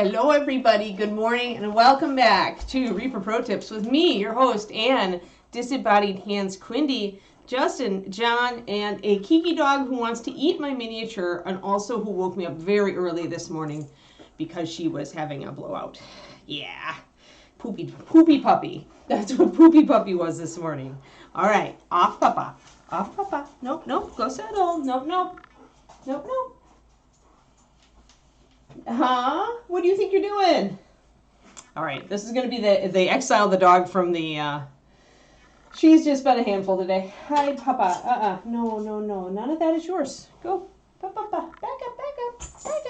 Hello, everybody. Good morning, and welcome back to Reaper Pro Tips with me, your host, and disembodied hands, Quindy, Justin, John, and a Kiki dog who wants to eat my miniature, and also who woke me up very early this morning because she was having a blowout. Yeah, poopy puppy. That's what poopy puppy was this morning. All right, off, Papa. Off, Papa. Nope, nope. Go settle. Nope, nope. Nope, nope. Huh? What do you think you're doing? All right, this is going to be they exiled the dog from the, she's just been a handful today. Hi, Papa. No, none of that is yours. Go. Papa. Back up. Good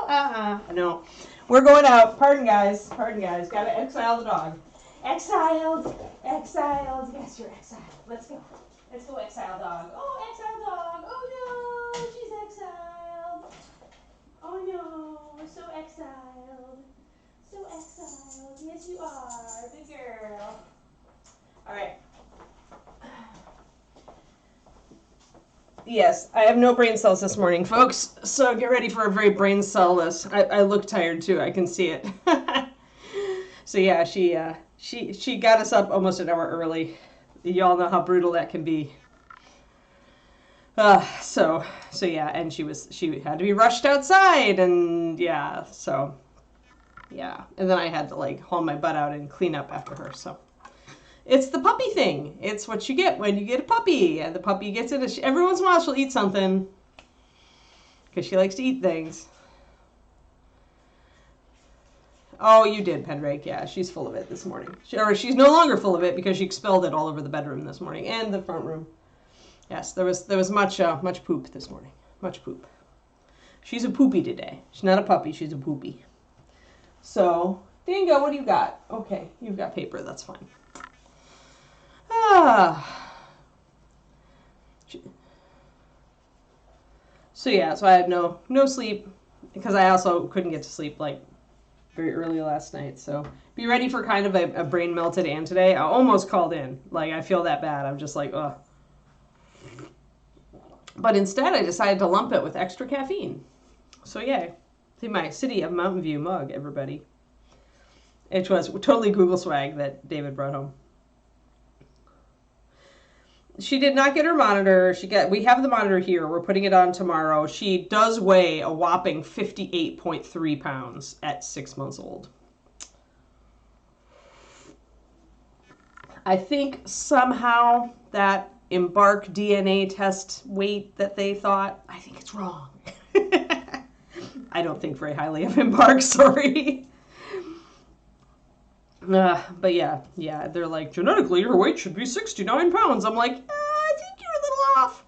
girl. No. We're going out. Pardon, guys. Gotta exile the dog. Exiled. Yes, you're exiled. Let's go, exile dog. Oh, exile dog. Oh, no, she's exiled. Oh no, so exiled. Yes, you are. Good girl. All right. Yes, I have no brain cells this morning, folks. So get ready for a very brain cell-less. I look tired too. I can see it. So yeah, she got us up almost an hour early. Y'all know how brutal that can be. So yeah, and she had to be rushed outside, and yeah, and then I had to haul my butt out and clean up after her. So it's the puppy thing. It's what you get when you get a puppy, and the puppy gets it. Every once in a while she'll eat something because she likes to eat things. Oh, you did, Pendrake. Yeah, she's full of it this morning. She's no longer full of it because she expelled it all over the bedroom this morning and the front room. Yes, there was much poop this morning. Much poop. She's a poopy today. She's not a puppy. She's a poopy. So, Dingo, what do you got? Okay, you've got paper. That's fine. So yeah, so I had no sleep because I also couldn't get to sleep very early last night. So be ready for kind of a brain melted and today. I almost called in. I feel that bad. I'm just like, ugh. But instead, I decided to lump it with extra caffeine. So yay. See my City of Mountain View mug, everybody. It was totally Google swag that David brought home. She did not get her monitor. We have the monitor here. We're putting it on tomorrow. She does weigh a whopping 58.3 pounds at 6 months old. I think somehow that Embark DNA test weight that they thought, I think it's wrong. I don't think very highly of Embark, sorry. But yeah, they're like, genetically your weight should be 69 pounds. I'm like, I think you're a little off.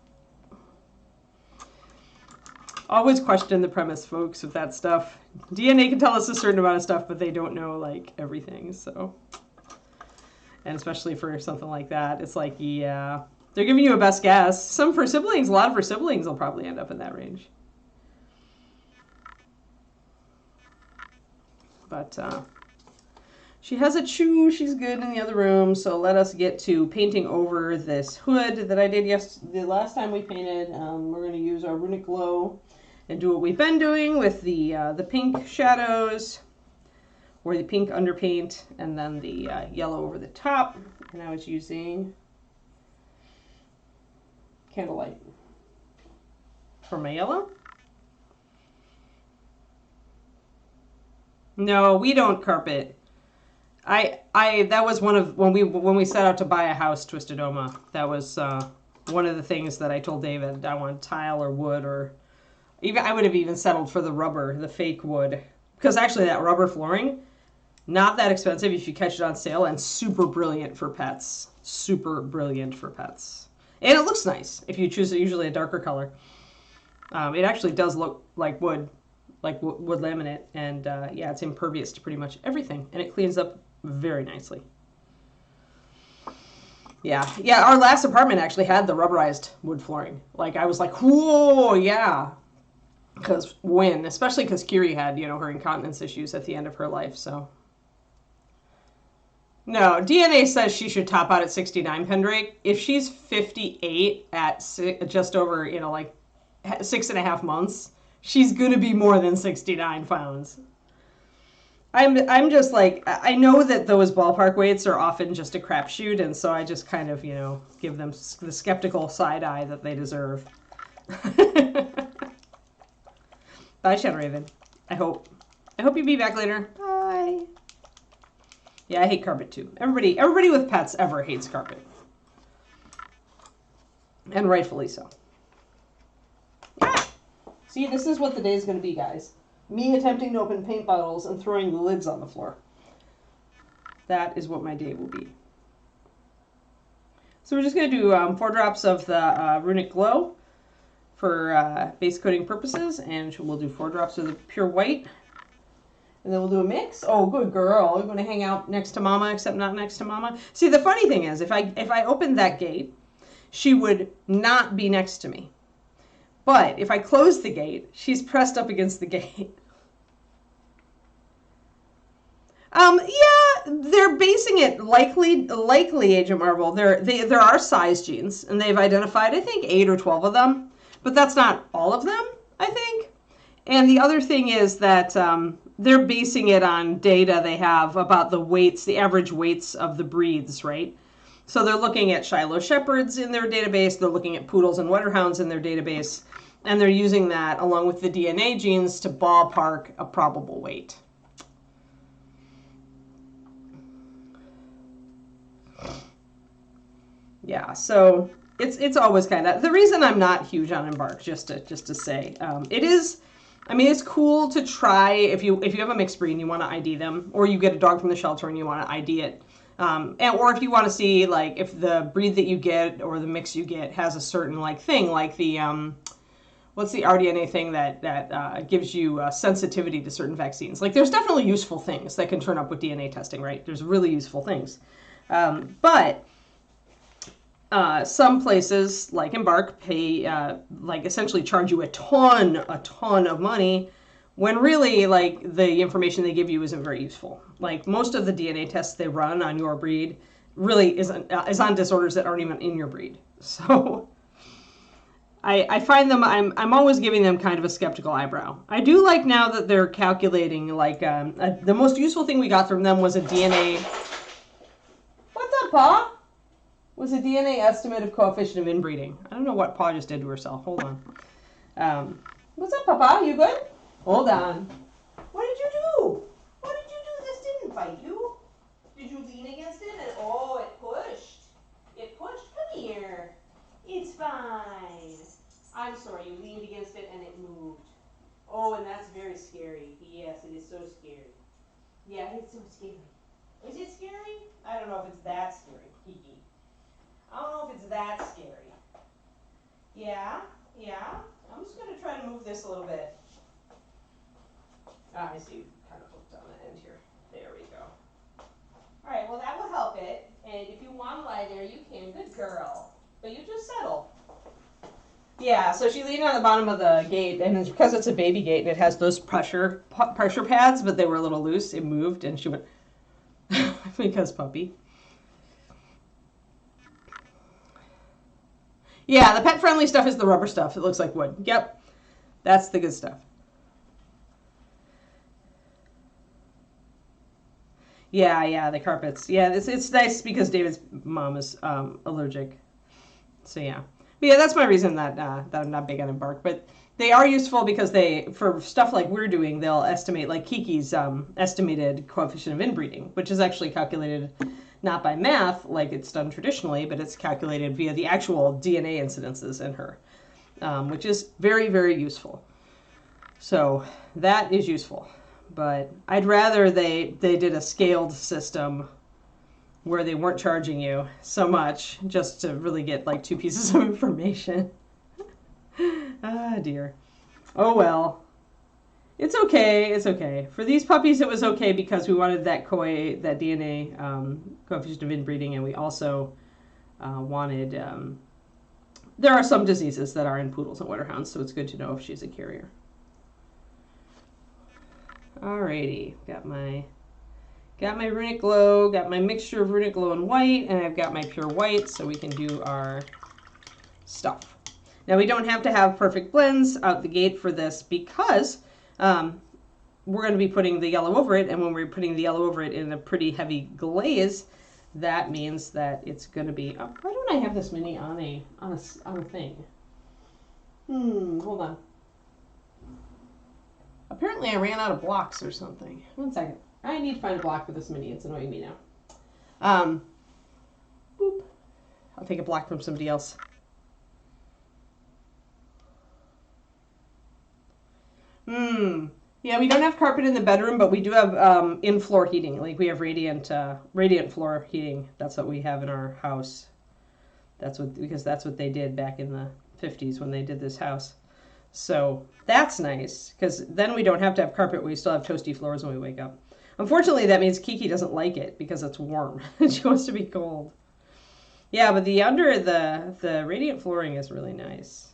Always question the premise, folks, of that stuff. DNA can tell us a certain amount of stuff, but they don't know everything, so. And especially for something like that, it's like, yeah. They're giving you a best guess. Some for siblings, a lot of her siblings will probably end up in that range. But she has a chew. She's good in the other room. So let us get to painting over this hood that I did the last time we painted. We're going to use our Runic Glow and do what we've been doing with the pink shadows or the pink underpaint and then the yellow over the top. And I was using Candlelight for my yellow. No, we don't carpet. That was one of when we set out to buy a house, Twisted Oma. That was one of the things that I told David I want tile or wood, or even I would have even settled for the rubber, the fake wood, because actually that rubber flooring, not that expensive if you catch it on sale, and super brilliant for pets. And it looks nice if you choose usually a darker color. It actually does look like wood laminate, and yeah, it's impervious to pretty much everything, and it cleans up very nicely. Yeah, our last apartment actually had the rubberized wood flooring. I was like, whoa, yeah. Especially because Kiri had, her incontinence issues at the end of her life, so. No, DNA says she should top out at 69, Pendrake. If she's 58 at just over, 6.5 months, she's going to be more than 69 pounds. I'm just like, I know that those ballpark weights are often just a crapshoot, and so I just kind of, give them the skeptical side eye that they deserve. Bye, Shadow Raven. I hope you'll be back later. Bye. Yeah, I hate carpet too. Everybody with pets ever hates carpet. And rightfully so. Yeah. See, this is what the day is going to be, guys. Me attempting to open paint bottles and throwing the lids on the floor. That is what my day will be. So we're just going to do 4 drops of the Runic Glow for base coating purposes, and we'll do 4 drops of the pure white. And then we'll do a mix. Oh, good girl. You're going to hang out next to Mama, except not next to Mama. See, the funny thing is, if I opened that gate, she would not be next to me. But if I close the gate, she's pressed up against the gate. Yeah, they're basing it likely Agent Marvel. There are size genes, and they've identified, I think, 8 or 12 of them. But that's not all of them, I think. And the other thing is that they're basing it on data they have about the weights, the average weights of the breeds, right? So they're looking at Shiloh Shepherds in their database. They're looking at Poodles and Wetterhounds in their database. And they're using that along with the DNA genes to ballpark a probable weight. Yeah, so it's always kind of the reason I'm not huge on Embark. Just to say, it is. I mean, it's cool to try if you have a mixed breed and you want to ID them, or you get a dog from the shelter and you want to ID it, or if you want to see like if the breed that you get or the mix you get has a certain like thing, like the what's the RDNA thing that gives you sensitivity to certain vaccines. Like there's definitely useful things that can turn up with DNA testing, right? There's really useful things, but some places like Embark pay like essentially charge you a ton of money when really like the information they give you isn't very useful. Like most of the DNA tests they run on your breed really is on disorders that aren't even in your breed. So I find them, I'm always giving them kind of a skeptical eyebrow. I do like now that they're calculating like the most useful thing we got from them was a DNA. What's up, Pa? Was a DNA estimate of coefficient of inbreeding. I don't know what Pa just did to herself. Hold on. What's up, Papa? You good? Hold on. What did you do? What did you do? This didn't bite you. Did you lean against it? And oh, it pushed. It pushed. Come here. It's fine. I'm sorry. You leaned against it and it moved. Oh, and that's very scary. Yes, it is so scary. Yeah, it's so scary. Is it scary? I don't know if it's that scary. Kiki. I don't know if it's that scary. Yeah. I'm just going to try to move this a little bit. I see you kind of hooked on the end here. There we go. All right, well, that will help it. And if you want to lie there, you can. Good girl. But you just settle. Yeah, so she leaned on the bottom of the gate, and it's because it's a baby gate, and it has those pressure pads, but they were a little loose. It moved, and she went, because puppy. Yeah, the pet-friendly stuff is the rubber stuff. It looks like wood. Yep, that's the good stuff. Yeah, the carpets. Yeah, it's nice because David's mom is allergic. So yeah. But yeah, that's my reason that I'm not big on Embark. But they are useful because for stuff like we're doing, they'll estimate, like Kiki's estimated coefficient of inbreeding, which is actually calculated not by math like it's done traditionally, but it's calculated via the actual DNA incidences in her, which is very, very useful. So that is useful. But I'd rather they did a scaled system where they weren't charging you so much just to really get like 2 pieces of information. Ah, dear. Oh, well. It's okay. It's okay. For these puppies, it was okay because we wanted that DNA coefficient of inbreeding, and we also wanted... there are some diseases that are in poodles and Wetterhounds, so it's good to know if she's a carrier. Alrighty. Got my Runic Glow, got my mixture of Runic Glow and white, and I've got my pure white, so we can do our stuff. Now, we don't have to have perfect blends out the gate for this because we're going to be putting the yellow over it, and when we're putting the yellow over it in a pretty heavy glaze, that means that it's going to be. Oh, why don't I have this mini on a thing? Hold on. Apparently, I ran out of blocks or something. 1 second. I need to find a block for this mini. It's annoying me now. Boop. I'll take a block from somebody else. Yeah, we don't have carpet in the bedroom, but we do have in-floor heating. Like we have radiant floor heating. That's what we have in our house. Because that's what they did back in the 50s when they did this house. So that's nice, because then we don't have to have carpet. We still have toasty floors when we wake up. Unfortunately, that means Kiki doesn't like it because it's warm. She wants to be cold. Yeah, but under the radiant flooring is really nice.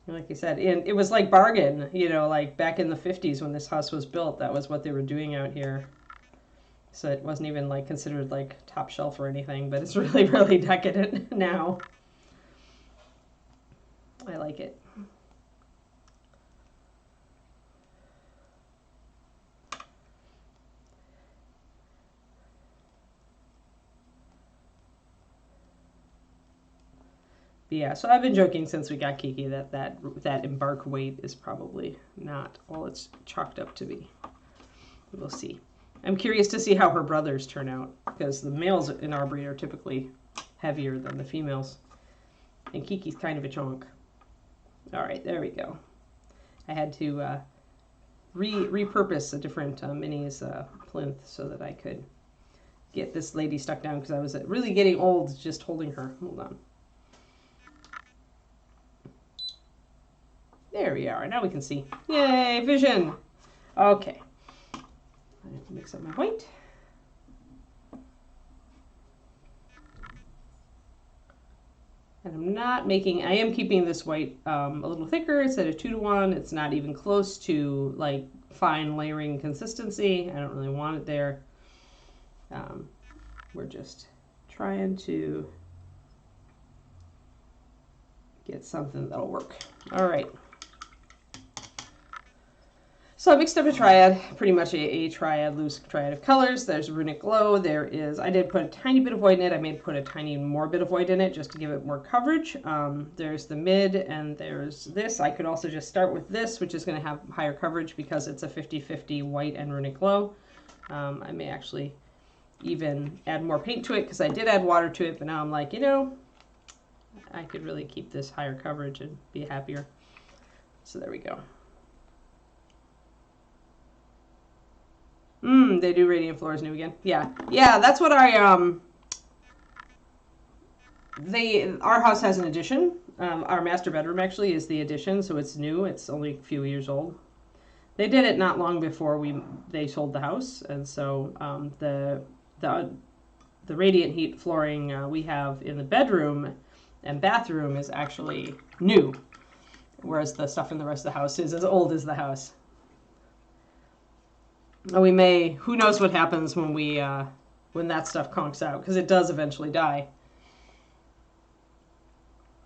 Like you said, and it was like bargain, like back in the 50s when this house was built, that was what they were doing out here. So it wasn't even like considered like top shelf or anything, but it's really, really decadent now. I like it. But yeah, so I've been joking since we got Kiki that embark weight is probably not all it's chalked up to be. We'll see. I'm curious to see how her brothers turn out, because the males in our breed are typically heavier than the females. And Kiki's kind of a chunk. All right, there we go. I had to repurpose a different minis plinth so that I could get this lady stuck down, because I was really getting old just holding her. Hold on. There we are. Now we can see. Yay, vision. Okay. I have to mix up my white. And I am keeping this white a little thicker instead of 2-to-1. It's not even close to like fine layering consistency. I don't really want it there. We're just trying to get something that'll work. All right. So I mixed up a triad, pretty much a triad, loose triad of colors. There's Runic Glow. I did put a tiny bit of white in it. I may put a tiny more bit of white in it just to give it more coverage. There's the mid, and there's this. I could also just start with this, which is going to have higher coverage because it's a 50-50 white and Runic Glow. I may actually even add more paint to it because I did add water to it, but now I'm like, I could really keep this higher coverage and be happier. So there we go. They do radiant floors new again. Yeah, that's what our house has an addition. Our master bedroom actually is the addition, so it's new. It's only a few years old. They did it not long before they sold the house, and so the radiant heat flooring we have in the bedroom and bathroom is actually new, whereas the stuff in the rest of the house is as old as the house. We may, who knows what happens when when that stuff conks out, because it does eventually die.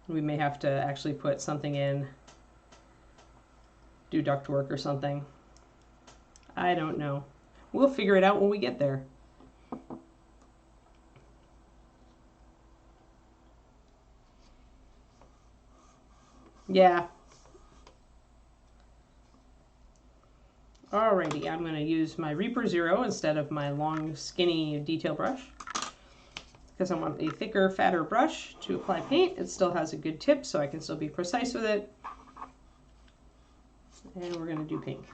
We may have to actually put something in, do ductwork or something. I don't know. We'll figure it out when we get there. Yeah. Alrighty, I'm going to use my Reaper Zero instead of my long, skinny detail brush, because I want a thicker, fatter brush to apply paint. It still has a good tip, so I can still be precise with it. And we're going to do pink.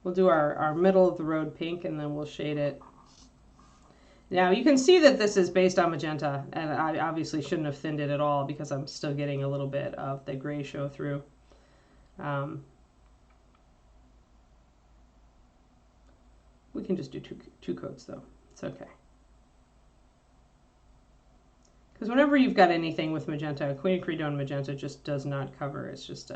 We'll do our middle of the road pink, and then we'll shade it. Now, you can see that this is based on magenta, and I obviously shouldn't have thinned it at all because I'm still getting a little bit of the gray show through. We can just do two coats, though. It's okay. Because whenever you've got anything with magenta, quinacridone magenta just does not cover. It's just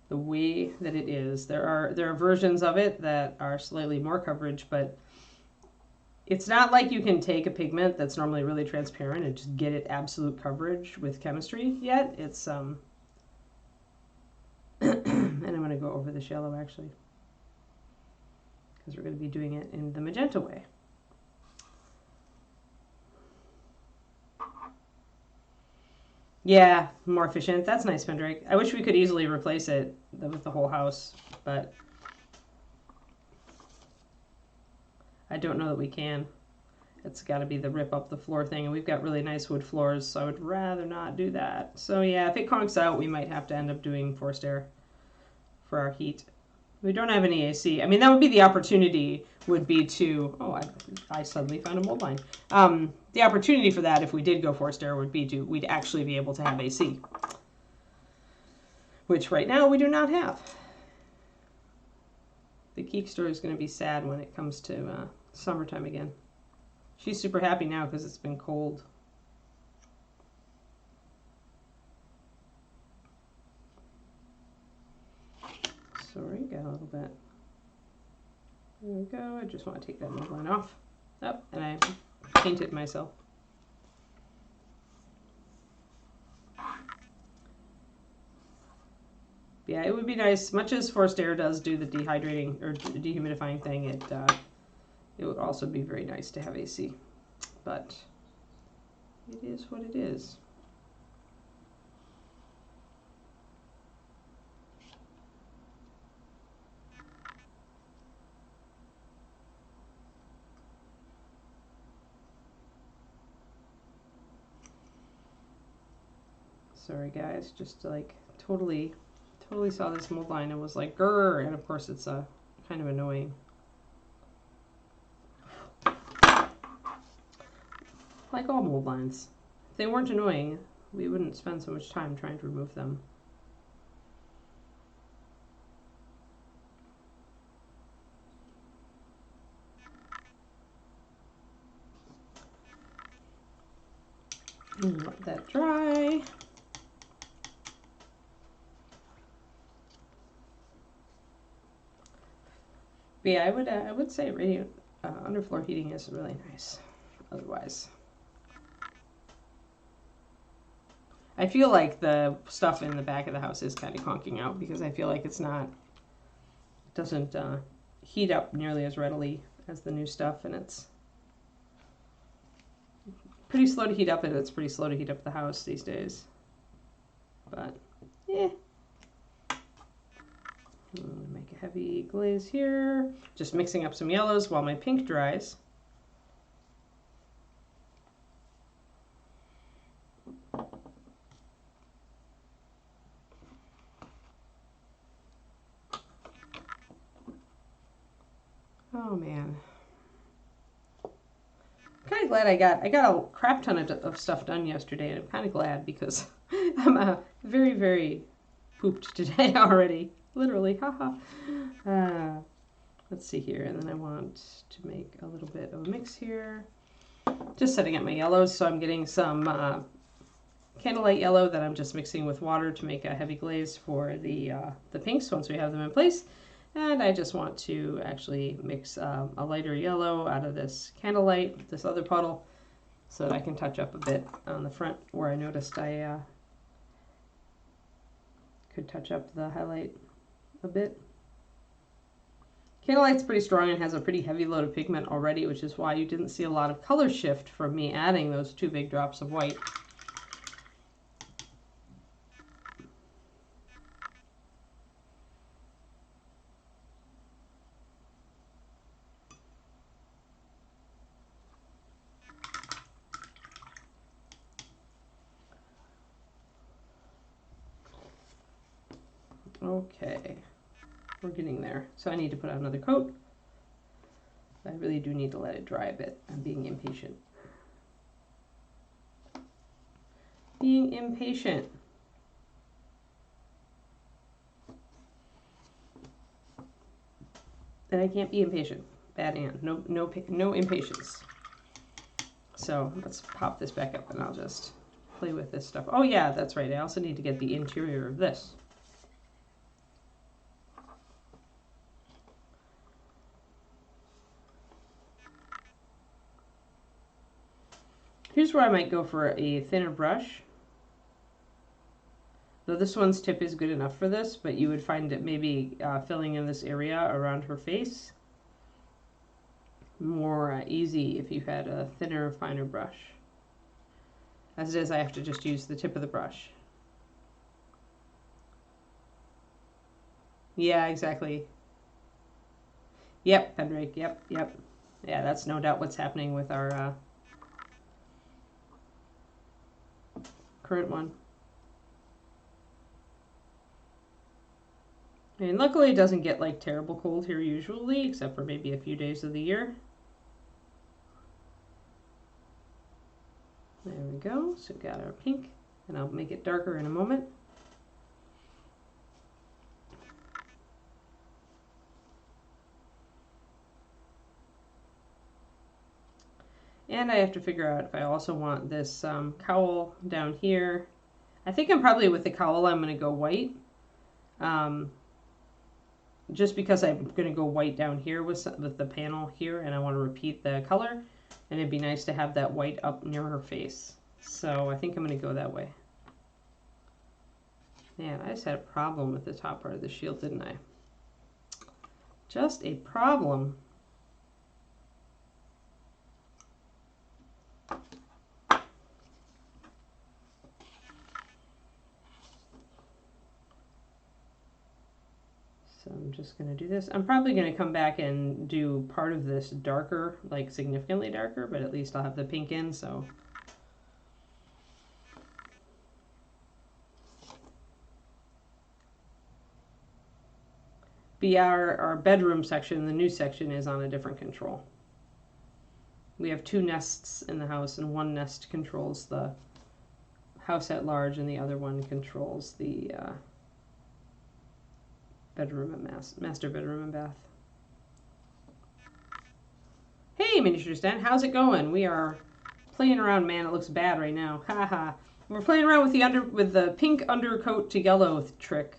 the way that it is. There are versions of it that are slightly more coverage, but it's not like you can take a pigment that's normally really transparent and just get it absolute coverage with chemistry yet. It's and I'm going to go over this yellow actually. because we're going to be doing it in the magenta way. Yeah, more efficient. That's nice, Pendrake. I wish we could easily replace it with the whole house, but I don't know that we can. It's got to be the rip up the floor thing, and we've got really nice wood floors, so I would rather not do that. So yeah, if it conks out, we might have to end up doing forced air for our heat. We don't have any AC. I mean, that would be the opportunity, would be to, oh, I suddenly found a mold line. The opportunity for that, if we did go forced air, would be we'd actually be able to have AC, which right now we do not have. The Geek Store is going to be sad when it comes to summertime again. She's super happy now because it's been cold. Sorry, got a little bit. There we go. I just want to take that mold line off. Oh, and I painted myself. Yeah, it would be nice. Much as forced air does do the dehydrating or dehumidifying thing, it would also be very nice to have AC. But it is what it is. Sorry guys, just like totally saw this mold line and was like, grrr, and of course it's kind of annoying. Like all mold lines. If they weren't annoying, we wouldn't spend so much time trying to remove them. And let that dry. But yeah, I would say radiant underfloor heating is really nice. Otherwise, I feel like the stuff in the back of the house is kind of conking out because I feel like it doesn't heat up nearly as readily as the new stuff, and it's pretty slow to heat up, and it's pretty slow to heat up the house these days. But yeah. Make a heavy glaze here. Just mixing up some yellows while my pink dries. Oh man. I'm kind of glad I got a crap ton of stuff done yesterday, and I'm kind of glad because I'm very, very pooped today already. Literally, haha. Let's see here, and then I want to make a little bit of a mix here. Just setting up my yellows, so I'm getting some candlelight yellow that I'm just mixing with water to make a heavy glaze for the pinks once we have them in place. And I just want to actually mix a lighter yellow out of this candlelight, this other puddle, so that I can touch up a bit on the front where I noticed I could touch up the highlight a bit. Candlelight's pretty strong and has a pretty heavy load of pigment already, which is why you didn't see a lot of color shift from me adding those 2 big drops of white. Okay, we're getting there. So I need to put on another coat. I really do need to let it dry a bit. I'm being impatient. Being impatient. And I can't be impatient. Bad Ann. No impatience. So let's pop this back up and I'll just play with this stuff. Oh yeah, that's right. I also need to get the interior of this. Here's where I might go for a thinner brush. Though this one's tip is good enough for this, but you would find it maybe filling in this area around her face more easy if you had a thinner, finer brush. As it is, I have to just use the tip of the brush. Yeah, exactly. Yep, Pendrake, yep. Yeah, that's no doubt what's happening with our current one. And luckily it doesn't get like terrible cold here usually, except for maybe a few days of the year. There we go. So we've got our pink, and I'll make it darker in a moment. And I have to figure out if I also want this cowl down here. I think I'm probably with the cowl, I'm going to go white. Just because I'm going to go white down here with the panel here, and I want to repeat the color. And it'd be nice to have that white up near her face. So I think I'm going to go that way. Man, I just had a problem with the top part of the shield, didn't I? Just a problem. So I'm just going to do this. I'm probably going to come back and do part of this darker, like significantly darker, but at least I'll have the pink in, so. But yeah, our bedroom section, the new section, is on a different control. We have 2 nests in the house, and one nest controls the house at large, and the other one controls the bedroom and master bedroom and bath. Hey, Miniature Stan, how's it going? We are playing around. Man, it looks bad right now. Haha. We're playing around with the pink undercoat to yellow trick.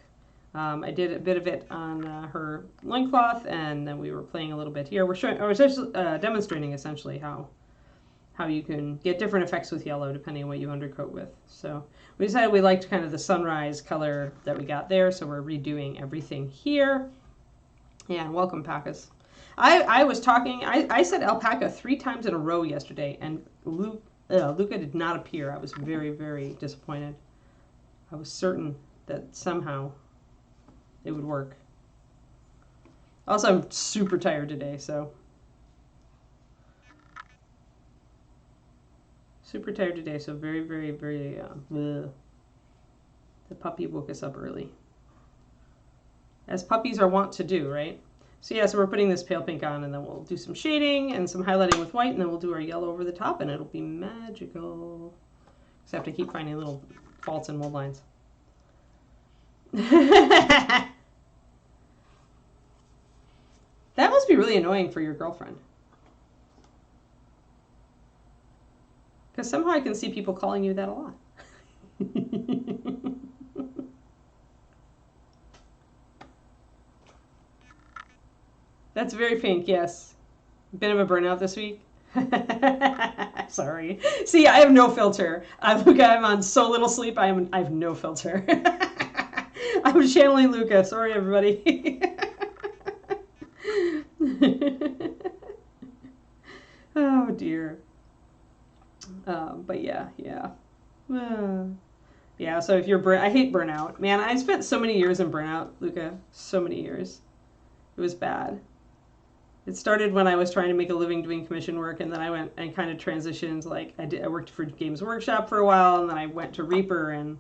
I did a bit of it on her loincloth, and then we were playing a little bit here. I was just demonstrating essentially how you can get different effects with yellow depending on what you undercoat with. So we decided we liked kind of the sunrise color that we got there, so we're redoing everything here. Yeah, and welcome, Pacas. I was talking, I said alpaca 3 times in a row yesterday, and Luca did not appear. I was very, very disappointed. I was certain that somehow it would work. Also, I'm super tired today, so. Super tired today, so very, very, very, the puppy woke us up early. As puppies are wont to do, right? So yeah, so we're putting this pale pink on, and then we'll do some shading and some highlighting with white, and then we'll do our yellow over the top, and it'll be magical. Just have to keep finding little faults and mold lines. That must be really annoying for your girlfriend. Because somehow I can see people calling you that a lot. That's very pink, yes. Bit of a burnout this week. Sorry. See, I have no filter. Luca, I'm on so little sleep, I have no filter. I'm channeling Luca. Sorry, everybody. Oh, dear. But yeah. Yeah, so if you're I hate burnout. Man, I spent so many years in burnout, Luca. So many years. It was bad. It started when I was trying to make a living doing commission work, and then I went and kind of transitioned. Like I worked for Games Workshop for a while, and then I went to Reaper, and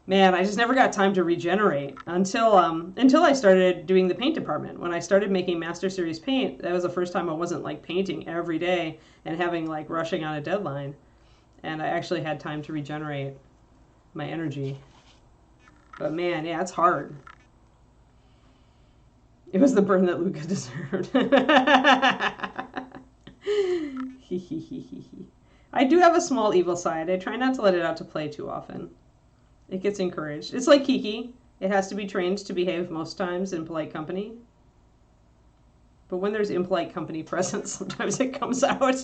man, I just never got time to regenerate until I started doing the paint department. When I started making Master Series paint, that was the first time I wasn't like painting every day and having like rushing on a deadline, and I actually had time to regenerate my energy. But man, yeah, it's hard. It was the burn that Luca deserved. I do have a small evil side. I try not to let it out to play too often. It gets encouraged. It's like Kiki. It has to be trained to behave most times in polite company. But when there's impolite company present, sometimes it comes out.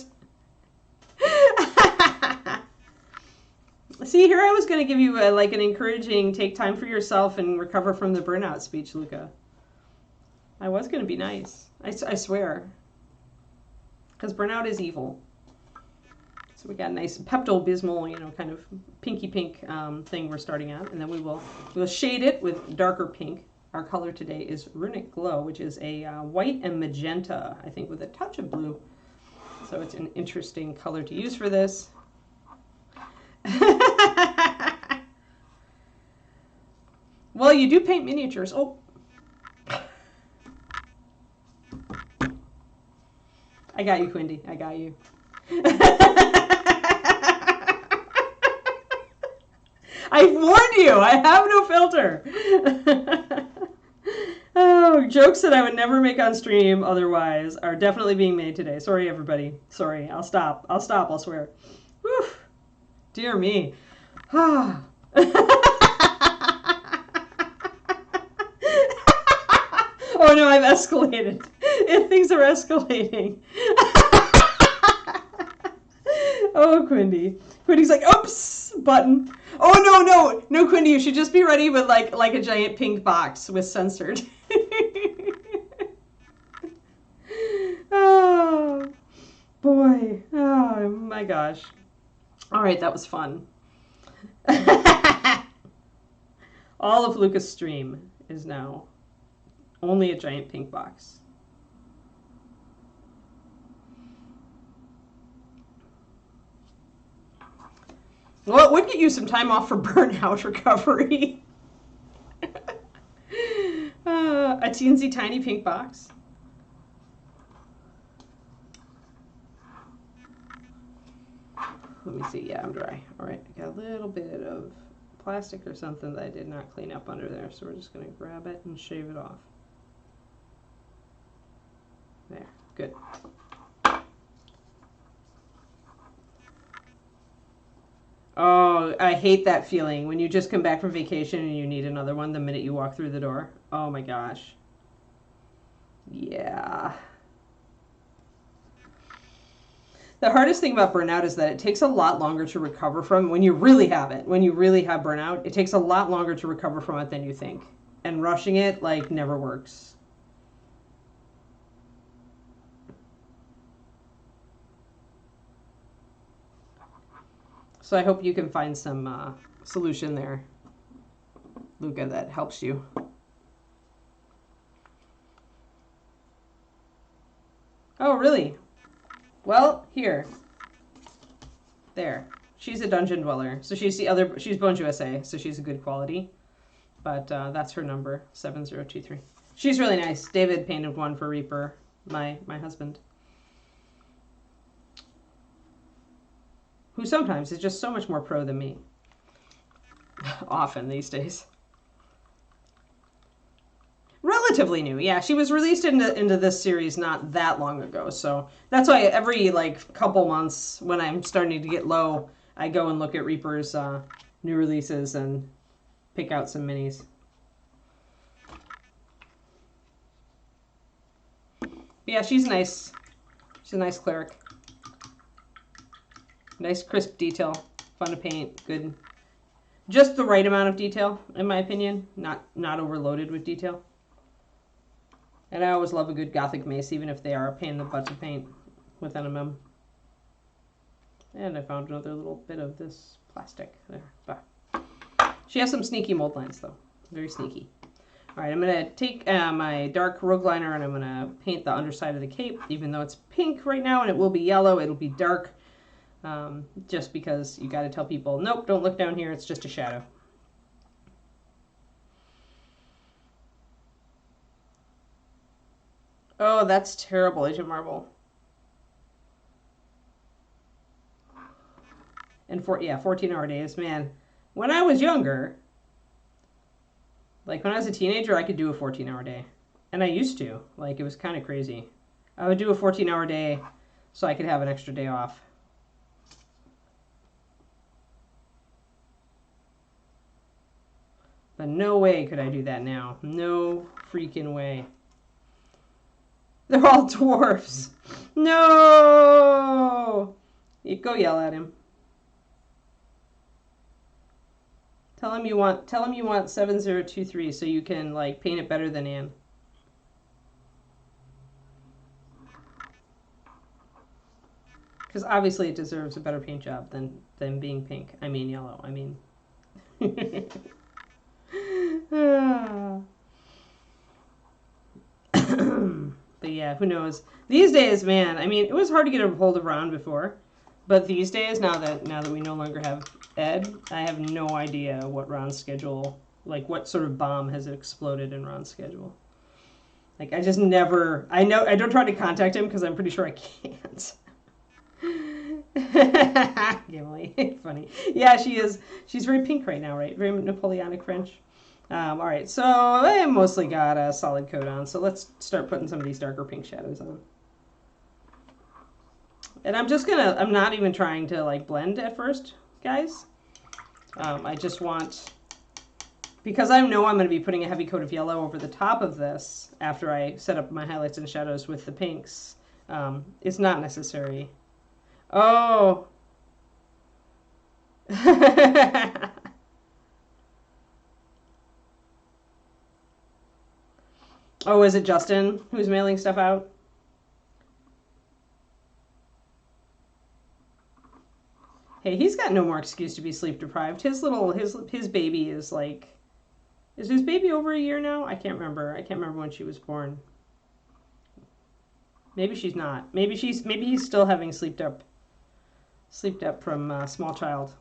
See, here I was going to give you like an encouraging take time for yourself and recover from the burnout speech, Luca. I was going to be nice. I swear. because burnout is evil. So we got a nice Pepto-Bismol, you know, kind of pinky pink thing we're starting out, and then we'll shade it with darker pink. Our color today is Runic Glow, which is a white and magenta, I think, with a touch of blue. So it's an interesting color to use for this. Well, you do paint miniatures. Oh. I got you, Quindy. I got you. I warned you. I have no filter. Oh, jokes that I would never make on stream otherwise are definitely being made today. Sorry, everybody. Sorry. I'll stop. I'll stop. I'll swear. Whew. Dear me. Oh no, I've escalated. Things are escalating. Oh, Quindy. Quindy's like, oops, button. Oh, no, Quindy, you should just be ready with like a giant pink box with censored. Oh, boy. Oh, my gosh. All right, that was fun. All of Lucas' stream is now only a giant pink box. Well, it would get you some time off for burnout recovery. A teensy tiny pink box. Let me see. Yeah, I'm dry. All right, I got a little bit of plastic or something that I did not clean up under there, so we're just going to grab it and shave it off. There, good. Oh, I hate that feeling when you just come back from vacation and you need another one the minute you walk through the door. Oh my gosh. Yeah. The hardest thing about burnout is that it takes a lot longer to recover from when you really have it. When you really have burnout, it takes a lot longer to recover from it than you think. And rushing it, like, never works. So I hope you can find some solution there, Luca, that helps you. Oh, really? Well, here. There. She's a dungeon dweller. So she's Bones USA, so she's a good quality. But that's her number, 7023. She's really nice. David painted one for Reaper, my husband. Who sometimes is just so much more pro than me. Often these days. Relatively new, yeah. She was released into this series not that long ago, so that's why every couple months when I'm starting to get low, I go and look at Reaper's new releases and pick out some minis. Yeah, she's nice. She's a nice cleric. Nice crisp detail, fun to paint, good. Just the right amount of detail, in my opinion. Not overloaded with detail. And I always love a good Gothic mace, even if they are a pain in the butt to paint with NMM. And I found another little bit of this plastic there. But she has some sneaky mold lines, though. Very sneaky. All right, I'm going to take my dark rogue liner and I'm going to paint the underside of the cape, even though it's pink right now and it will be yellow. It'll be dark. Just because you got to tell people, nope, don't look down here, it's just a shadow. Oh, that's terrible, Agent Marble. And 14-hour days, man. When I was younger, like when I was a teenager, I could do a 14-hour day. And I used to. Like, it was kind of crazy. I would do a 14-hour day so I could have an extra day off. But no way could I do that now. No freaking way. They're all dwarfs. No! You go yell at him. Tell him you want 7023 so you can paint it better than Anne. Because obviously it deserves a better paint job than being pink. I mean yellow. I mean. But yeah, who knows? These days, man, I mean, it was hard to get a hold of Ron before. But these days, now that we no longer have Ed, I have no idea what Ron's schedule, like what sort of bomb has exploded in Ron's schedule. Like I just never, I don't try to contact him because I'm pretty sure I can't. Gimli, funny. Yeah, she is. She's very pink right now, right? Very Napoleonic French. All right, so I mostly got a solid coat on, so let's start putting some of these darker pink shadows on. And I'm not even trying to like blend at first, guys. I just want, because I know I'm going to be putting a heavy coat of yellow over the top of this after I set up my highlights and shadows with the pinks. It's not necessary. Oh. Oh, is it Justin who's mailing stuff out? Hey, he's got no more excuse to be sleep deprived. His baby is like, is his baby over a year now? I can't remember. I can't remember when she was born. Maybe she's not. Maybe he's still having sleeped up from small child.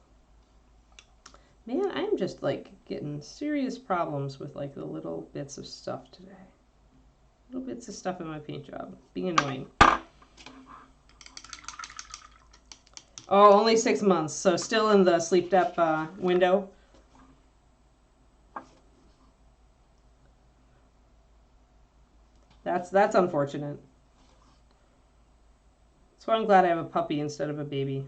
Man, I'm just like getting serious problems with like the little bits of stuff today. Little bits of stuff in my paint job. Being annoying. Oh, only 6 months, so still in the sleeped up window. That's unfortunate. That's why I'm glad I have a puppy instead of a baby.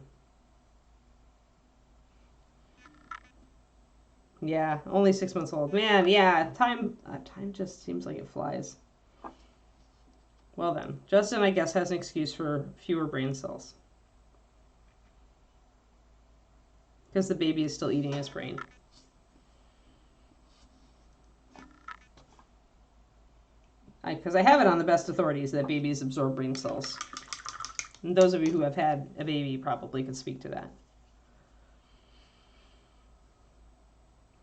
Yeah, only 6 months old. Man, yeah, time just seems like it flies. Well then, Justin, I guess, has an excuse for fewer brain cells. Because the baby is still eating his brain. Because I have it on the best authorities that babies absorb brain cells. And those of you who have had a baby probably could speak to that.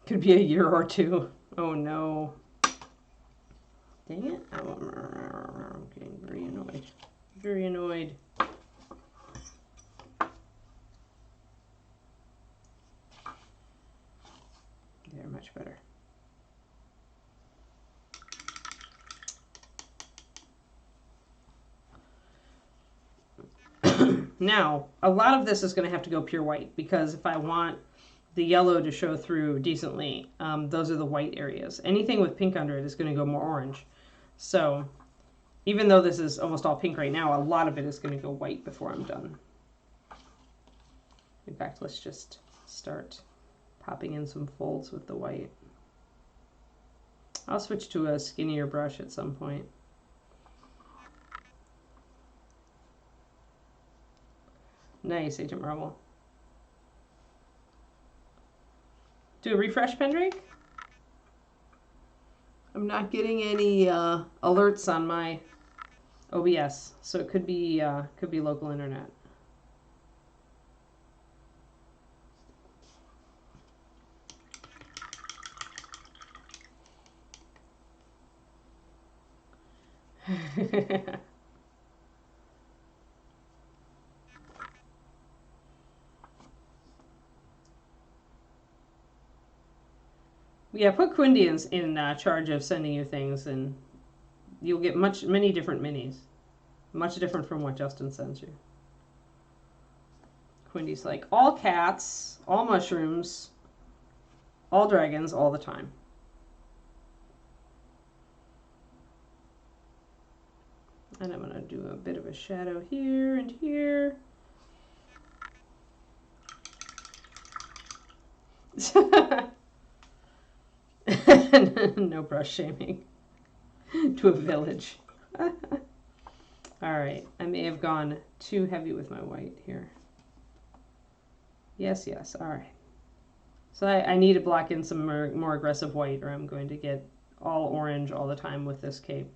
Could be a year or two. Oh no. Dang it. I'm getting very annoyed. Very annoyed. They're much better. Now, a lot of this is going to have to go pure white because if I want the yellow to show through decently, those are the white areas. Anything with pink under it is going to go more orange. So even though this is almost all pink right now, a lot of it is going to go white before I'm done. In fact, let's just start popping in some folds with the white. I'll switch to a skinnier brush at some point. Nice, Agent Marvel. Do a refresh, Pendrake? I'm not getting any alerts on my OBS, so it could be local internet. Yeah, put Quindy in charge of sending you things, and you'll get many different minis. Much different from what Justin sends you. Quindy's like, all cats, all mushrooms, all dragons, all the time. And I'm going to do a bit of a shadow here and here. No brush shaming to a village. All right, I may have gone too heavy with my white here. Yes, all right. So I need to block in some more aggressive white or I'm going to get all orange all the time with this cape.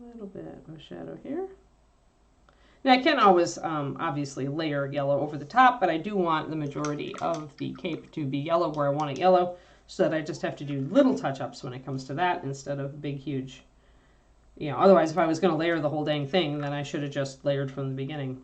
A little bit of shadow here. Now I can always obviously layer yellow over the top, but I do want the majority of the cape to be yellow where I want it yellow, so that I just have to do little touch-ups when it comes to that instead of big, huge, you know, otherwise if I was going to layer the whole dang thing, then I should have just layered from the beginning.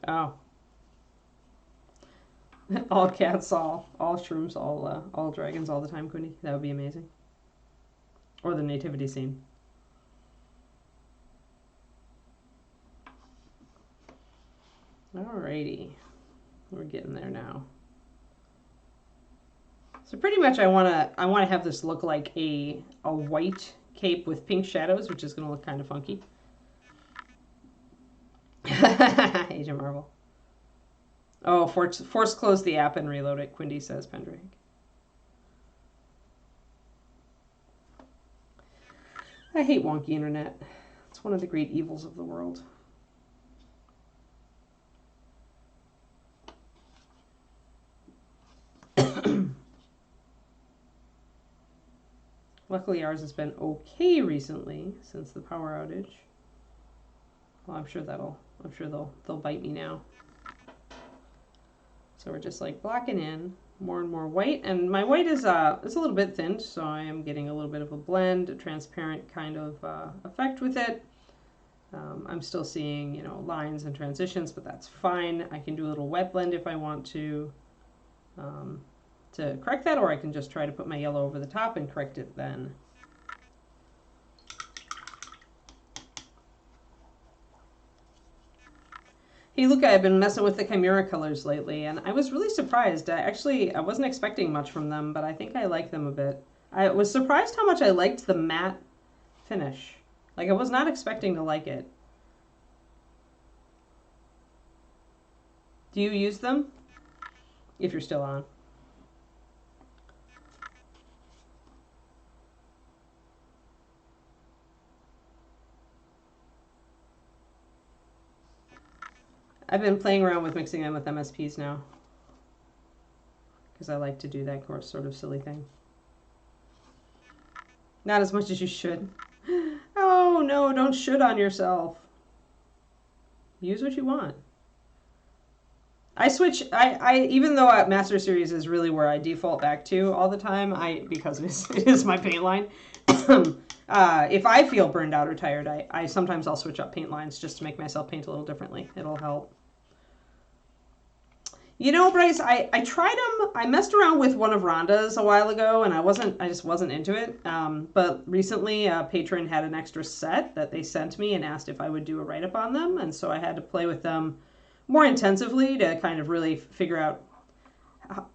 Oh. All cats, all shrooms, all dragons all the time, Quinny. That would be amazing. Or the nativity scene. Alrighty. We're getting there now. So pretty much I wanna have this look like a white cape with pink shadows, which is gonna look kind of funky. Agent Marvel. Oh, force close the app and reload it, Quindy says, Pendrake. I hate wonky internet. It's one of the great evils of the world. Luckily ours has been okay recently since the power outage. Well, I'm sure they'll bite me now. So we're just like blocking in more and more white, and my white is a little bit thinned, so I am getting a little bit of a blend, a transparent kind of effect with it. I'm still seeing, you know, lines and transitions, but that's fine. I can do a little wet blend if I want to correct that, or I can just try to put my yellow over the top and correct it then. Hey, Luca, I've been messing with the Chimera colors lately, and I was really surprised. I wasn't expecting much from them, but I think I like them a bit. I was surprised how much I liked the matte finish. Like, I was not expecting to like it. Do you use them? If you're still on. I've been playing around with mixing them with MSPs now, because I like to do that sort of silly thing. Not as much as you should. Oh no, don't should on yourself. Use what you want. I switch, even though Master Series is really where I default back to all the time, because it is my paint line. If I feel burned out or tired, sometimes I'll switch up paint lines just to make myself paint a little differently. It'll help. You know, Bryce, I tried them. I messed around with one of Rhonda's a while ago, and I just wasn't into it. But recently, a patron had an extra set that they sent me and asked if I would do a write-up on them, and so I had to play with them more intensively to kind of really figure out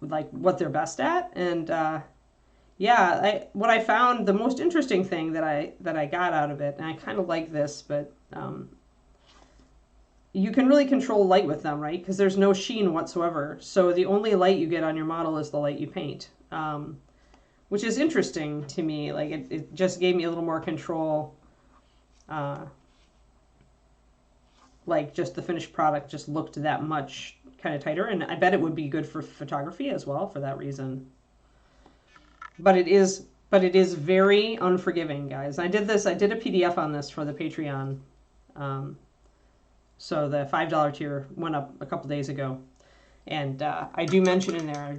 like what they're best at. And yeah, what I found the most interesting thing that I got out of it, and I kind of like this, but you can really control light with them, right? Because there's no sheen whatsoever. So the only light you get on your model is the light you paint, which is interesting to me. Like it just gave me a little more control. Like just the finished product just looked that much kind of tighter, and I bet it would be good for photography as well for that reason. But it is very unforgiving, guys. I did a PDF on this for the Patreon. So the $5 tier went up a couple days ago. And I do mention in there,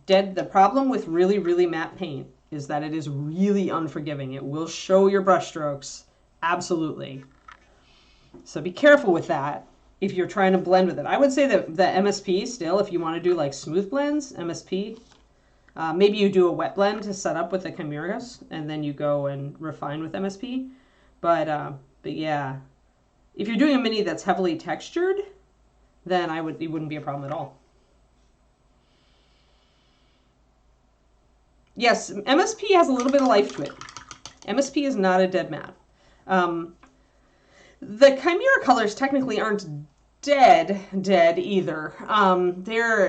the problem with really, really matte paint is that it is really unforgiving. It will show your brush strokes, absolutely. So be careful with that if you're trying to blend with it. I would say that the MSP still, if you want to do like smooth blends, MSP, maybe you do a wet blend to set up with the Chimeras, and then you go and refine with MSP. But yeah, if you're doing a mini that's heavily textured, then it wouldn't be a problem at all. Yes, MSP has a little bit of life to it. MSP is not a dead matte. The Chimera colors technically aren't dead either.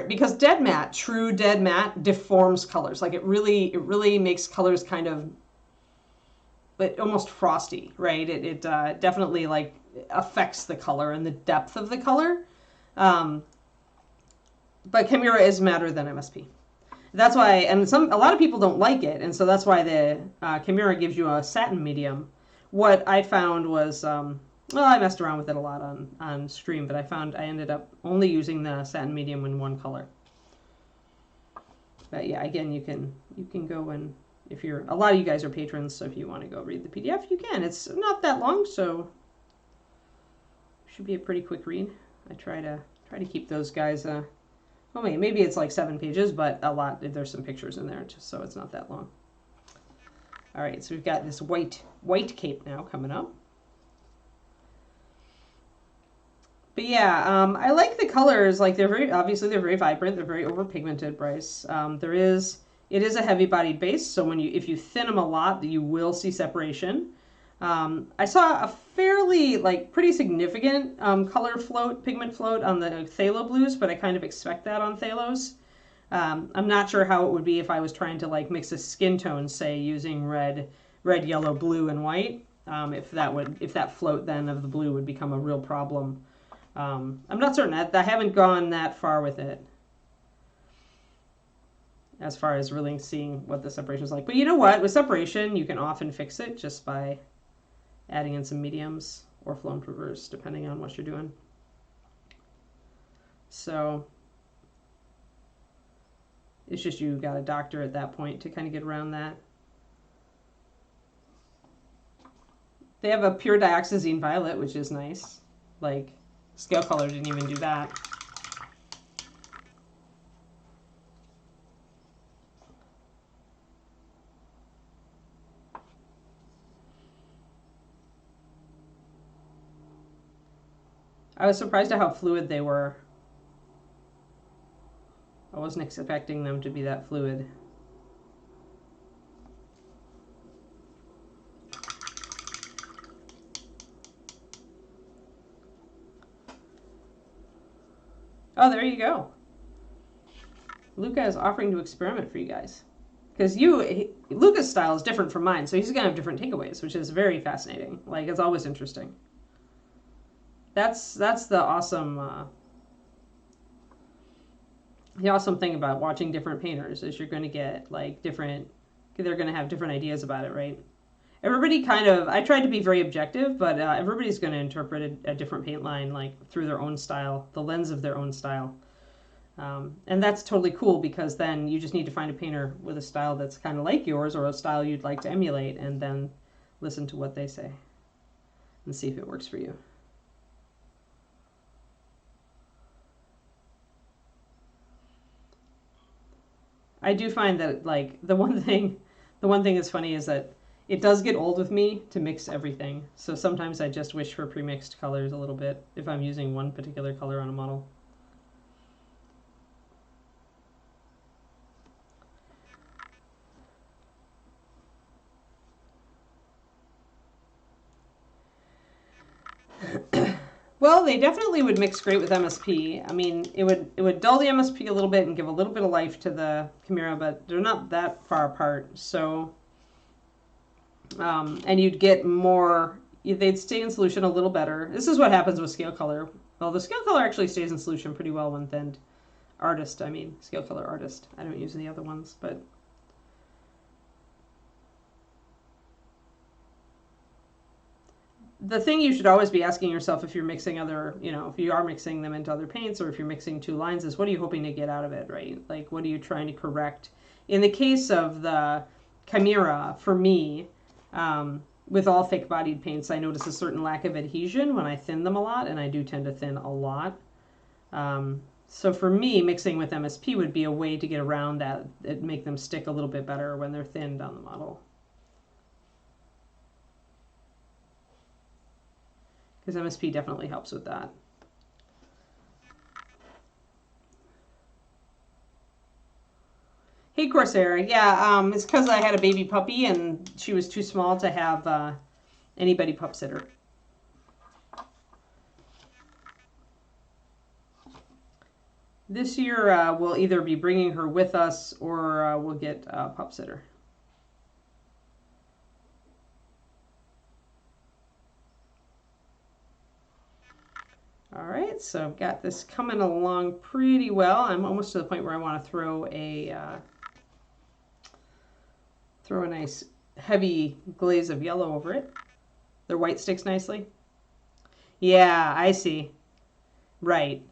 Because dead matte, true dead matte, deforms colors. Like it really makes colors kind of, but almost frosty, right? It definitely like affects the color and the depth of the color. But Chimera is madder than MSP. That's why, and a lot of people don't like it, and so that's why the Chimera gives you a satin medium. What I found was, well, I messed around with it a lot on stream, but I ended up only using the satin medium in one color. But yeah, again, you can go and, if you're, a lot of you guys are patrons, so if you want to go read the PDF, you can. It's not that long, so should be a pretty quick read. I try to keep those guys. Well, maybe it's like 7 pages, but a lot. There's some pictures in there, just so it's not that long. All right, so we've got this white cape now coming up. But yeah, I like the colors. Like they're very vibrant. They're very overpigmented, Bryce. It is a heavy-bodied base, so if you thin them a lot, you will see separation. I saw a fairly, pretty significant pigment float on the phthalo blues, but I kind of expect that on phthalos. I'm not sure how it would be if I was trying to mix a skin tone, say using red, yellow, blue, and white. If that float then of the blue would become a real problem. I'm not certain. I haven't gone that far with it, as far as really seeing what the separation is like. But you know what? With separation, you can often fix it just by adding in some mediums or flown reverse, depending on what you're doing. So it's just you got a doctor at that point to kind of get around that. They have a pure dioxazine violet, which is nice. Scale Color didn't even do that. I was surprised at how fluid they were. I wasn't expecting them to be that fluid. Oh, there you go. Luca is offering to experiment for you guys. Because Luca's style is different from mine, so he's going to have different takeaways, which is very fascinating. It's always interesting. That's the awesome thing about watching different painters is you're going to get they're going to have different ideas about it, right? Everybody I tried to be very objective, but everybody's going to interpret a different paint line through their own style, the lens of their own style. And that's totally cool, because then you just need to find a painter with a style that's kind of like yours, or a style you'd like to emulate, and then listen to what they say and see if it works for you. I do find that the one thing that's funny is that it does get old with me to mix everything. So sometimes I just wish for pre-mixed colors a little bit if I'm using one particular color on a model. Well, they definitely would mix great with MSP. I mean, it would dull the MSP a little bit and give a little bit of life to the Chimera, but they're not that far apart. So, and you'd get more, they'd stay in solution a little better. This is what happens with Scale Color. Well, the Scale Color actually stays in solution pretty well when thinned. Scale Color Artist. I don't use the other ones, but the thing you should always be asking yourself if you're mixing if you are mixing them into other paints, or if you're mixing two lines, is what are you hoping to get out of it, right? What are you trying to correct? In the case of the Chimera, for me, with all thick-bodied paints, I notice a certain lack of adhesion when I thin them a lot, and I do tend to thin a lot. So for me, mixing with MSP would be a way to get around that, make them stick a little bit better when they're thinned on the model. Because MSP definitely helps with that. Hey, Corsair. Yeah, it's because I had a baby puppy and she was too small to have anybody pup sitter. This year, we'll either be bringing her with us or we'll get a pup sitter. All right, so I've got this coming along pretty well. I'm almost to the point where I want to throw a nice heavy glaze of yellow over it. Their white sticks nicely. Yeah, I see. Right.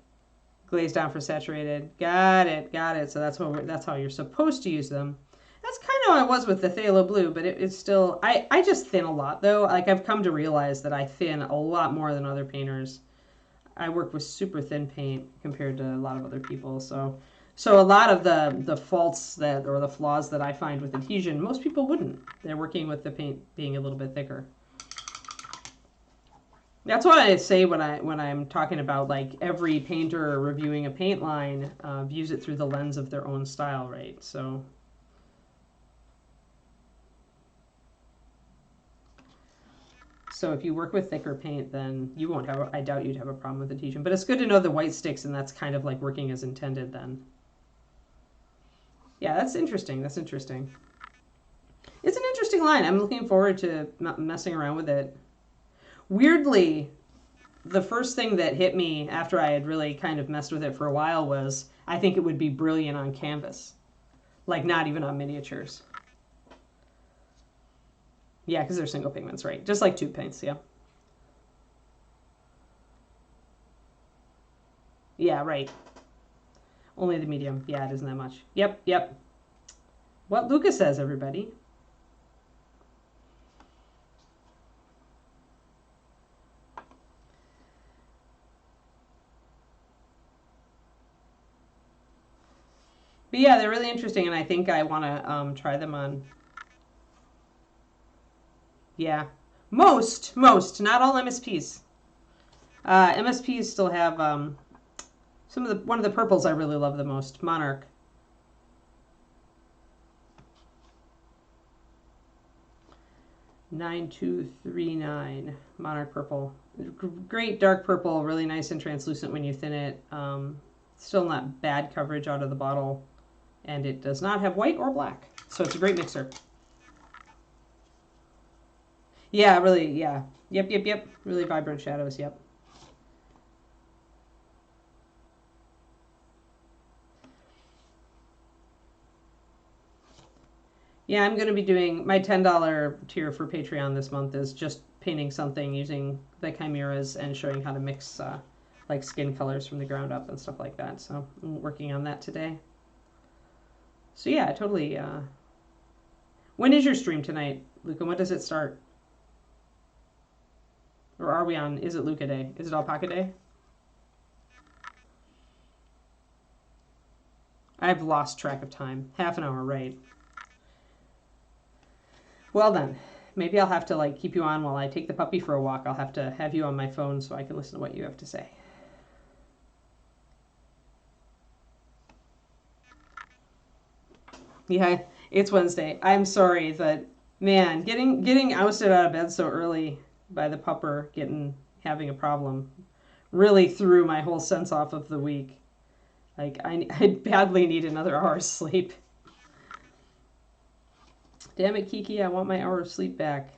Glaze down for saturated. Got it. Got it. So that's how you're supposed to use them. That's kind of how I was with the Phthalo Blue, but it's still, I just thin a lot though. Like I've come to realize that I thin a lot more than other painters. I work with super thin paint compared to a lot of other people. So a lot of the faults or the flaws that I find with adhesion, most people wouldn't. They're working with the paint being a little bit thicker. That's what I say when I'm talking about like every painter reviewing a paint line views it through the lens of their own style, right? So if you work with thicker paint, then you won't have, I doubt you'd have a problem with adhesion. But it's good to know the white sticks, and that's kind of like working as intended then. Yeah, that's interesting. That's interesting. It's an interesting line. I'm looking forward to messing around with it. Weirdly, the first thing that hit me after I had really kind of messed with it for a while was I think it would be brilliant on canvas. Like not even on miniatures. Yeah, because they're single pigments, right? Just like tube paints, yeah. Yeah, right. Only the medium. Yeah, it isn't that much. Yep, yep. What Lucas says, everybody. But yeah, they're really interesting, and I think I want to try them on. Yeah, most, not all MSPs. MSPs still have one of the purples I really love the most, Monarch. $9239 Monarch purple. Great dark purple, really nice and translucent when you thin it. Still not bad coverage out of the bottle, and it does not have white or black, so it's a great mixer. Yeah, really, yeah. Yep. Really vibrant shadows, yep. Yeah, I'm going to be doing my $10 tier for Patreon this month is just painting something using the chimeras and showing how to mix like skin colors from the ground up and stuff like that. So I'm working on that today. So yeah, totally. When is your stream tonight, Luca? When does it start? Or are we on, is it Luca Day? Is it Alpaca Day? I've lost track of time. Half an hour, right. Well then, maybe I'll have to like keep you on while I take the puppy for a walk. I'll have to have you on my phone so I can listen to what you have to say. Yeah, it's Wednesday. I'm sorry that, man, getting ousted out of bed so early by the pupper having a problem really threw my whole sense off of the week. Like I badly need another hour of sleep. Damn it, Kiki, I want my hour of sleep back.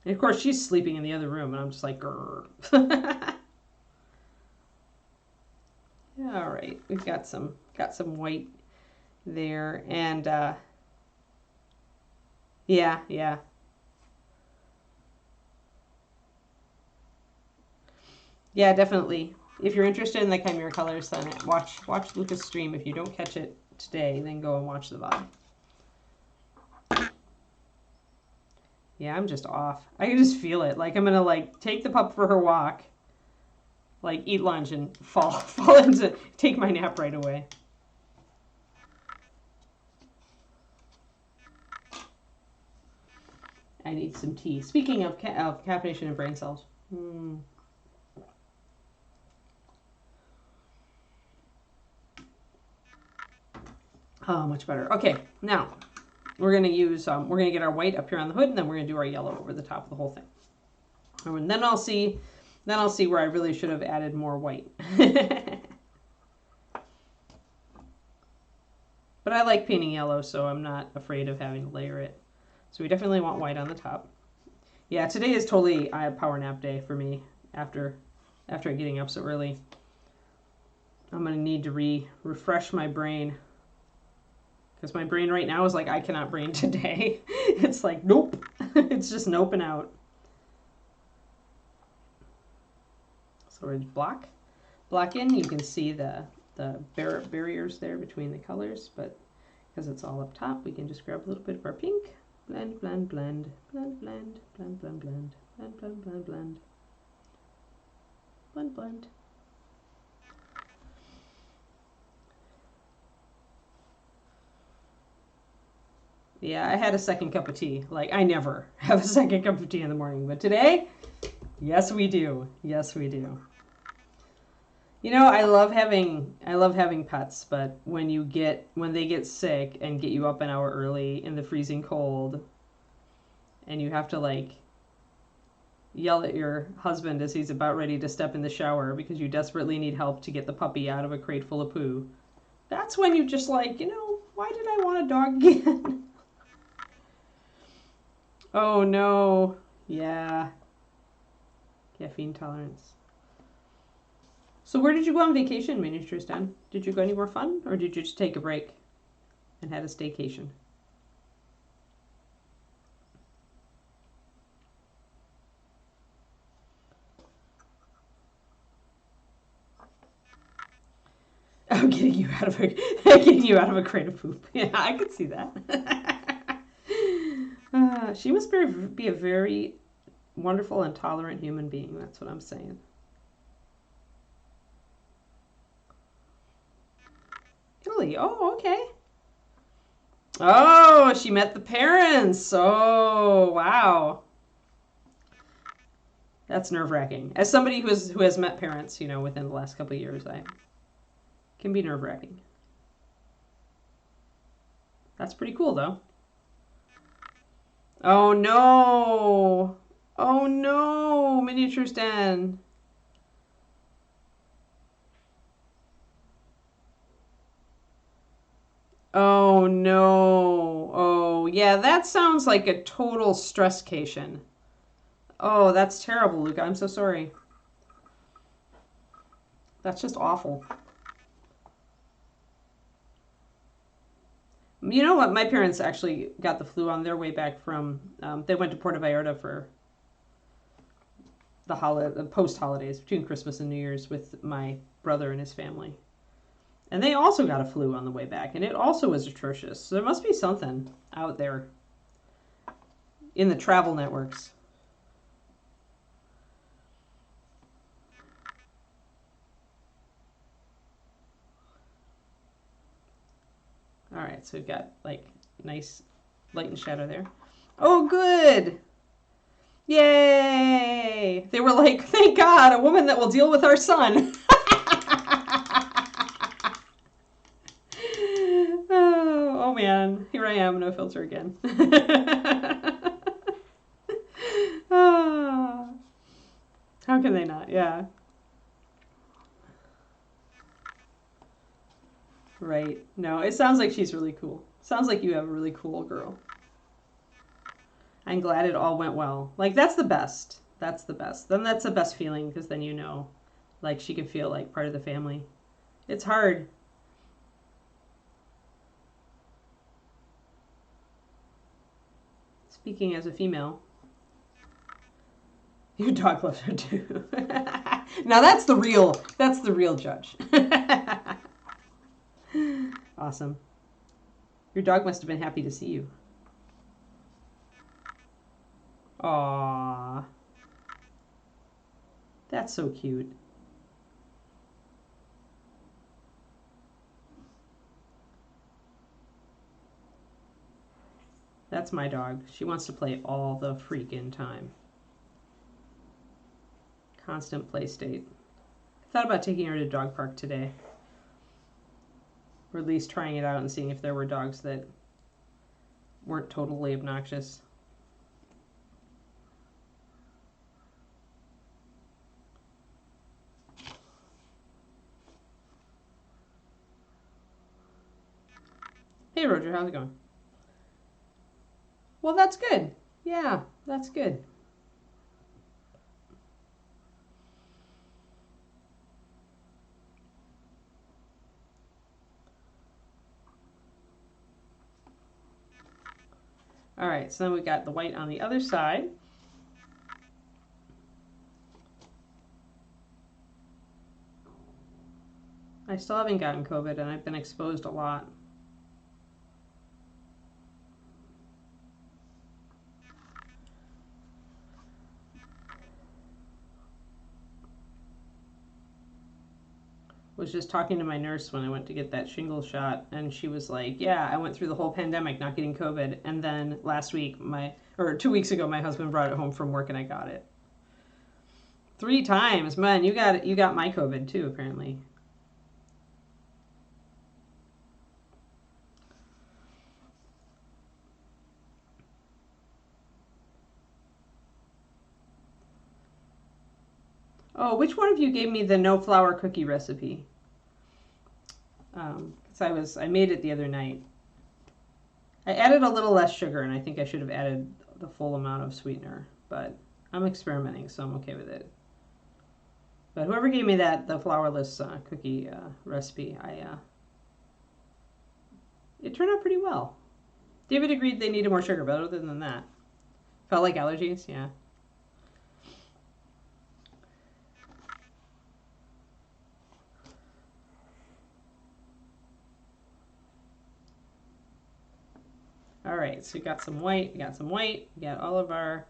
And of course, she's sleeping in the other room, and I'm just like, grrr. All right, we've got some white there, and yeah. Yeah, definitely. If you're interested in the Chimera colors, then watch Lucas' stream. If you don't catch it today, then go and watch the VOD. Yeah, I'm just off. I can just feel it. Like I'm gonna like take the pup for her walk, like eat lunch and fall into take my nap right away. I need some tea. Speaking of caffeination and brain cells. Oh, much better. Okay, now we're gonna use we're gonna get our white up here on the hood, and then we're gonna do our yellow over the top of the whole thing. And then I'll see where I really should have added more white. But I like painting yellow, so I'm not afraid of having to layer it. So we definitely want white on the top. Yeah, today is totally a power nap day for me after getting up so early. I'm going to need to refresh my brain. Because my brain right now is like, I cannot brain today. It's like, nope. It's just nope and out. So we block in. You can see the barriers there between the colors, but because it's all up top, we can just grab a little bit of our pink. Blend, blend, blend, blend, blend, blend, blend, blend, blend, blend, blend, blend, blend, blend. Yeah, I had a second cup of tea. Like, I never have a second cup of tea in the morning, but today, yes, we do. Yes, we do. You know, I love having pets, but when they get sick and get you up an hour early in the freezing cold, and you have to like yell at your husband as he's about ready to step in the shower because you desperately need help to get the puppy out of a crate full of poo, that's when you just like, you know, why did I want a dog again? Oh no. Yeah. Caffeine tolerance. So where did you go on vacation, Miniatures Den? Did you go anywhere fun, or did you just take a break and had a staycation? Oh, getting you out of a crate of poop. Yeah, I could see that. She must be a very wonderful and tolerant human being. That's what I'm saying. Italy. Oh, okay. Oh, she met the parents. Oh, wow. That's nerve-wracking. As somebody who has met parents, you know, within the last couple of years, I can be nerve-wracking. That's pretty cool, though. Oh no! Oh no, Miniatures Den. Oh no. Oh yeah, that sounds like a total stresscation. Oh, that's terrible, Luca. I'm so sorry. That's just awful. You know what? My parents actually got the flu on their way back from. They went to Puerto Vallarta for the post holidays between Christmas and New Year's with my brother and his family, and they also got a flu on the way back, and it also was atrocious. So there must be something out there in the travel networks. All right, so we've got like nice light and shadow there. Oh, good. Yay! They were like, thank God, a woman that will deal with our son. Oh man, here I am, no filter again. Oh, how can they not? Yeah. Right. No, it sounds like she's really cool. Sounds like you have a really cool girl. I'm glad it all went well. Like, that's the best. That's the best. Then that's the best feeling, because then you know, like, she can feel like part of the family. It's hard. Speaking as a female, your dog loves her too. Now that's the real judge. Awesome. Your dog must have been happy to see you. Aww. That's so cute. That's my dog. She wants to play all the freaking time. Constant play state. I thought about taking her to dog park today. Or at least trying it out and seeing if there were dogs that weren't totally obnoxious. Hey, Roger, how's it going? Well, that's good. Yeah, that's good. All right, so then we got the white on the other side. I still haven't gotten COVID, and I've been exposed a lot. Was just talking to my nurse when I went to get that shingle shot, and she was like, yeah, I went through the whole pandemic not getting COVID, and then last week, or 2 weeks ago, my husband brought it home from work and I got it. 3 times. Man, you got my COVID too, apparently. Oh, which one of you gave me the no flour cookie recipe? Because I made it the other night. I added a little less sugar, and I think I should have added the full amount of sweetener, but I'm experimenting, so I'm okay with it. But whoever gave me the flourless cookie recipe, it turned out pretty well. David agreed they needed more sugar, but other than that, felt like allergies, yeah. All right, so we got some white, we got all of our,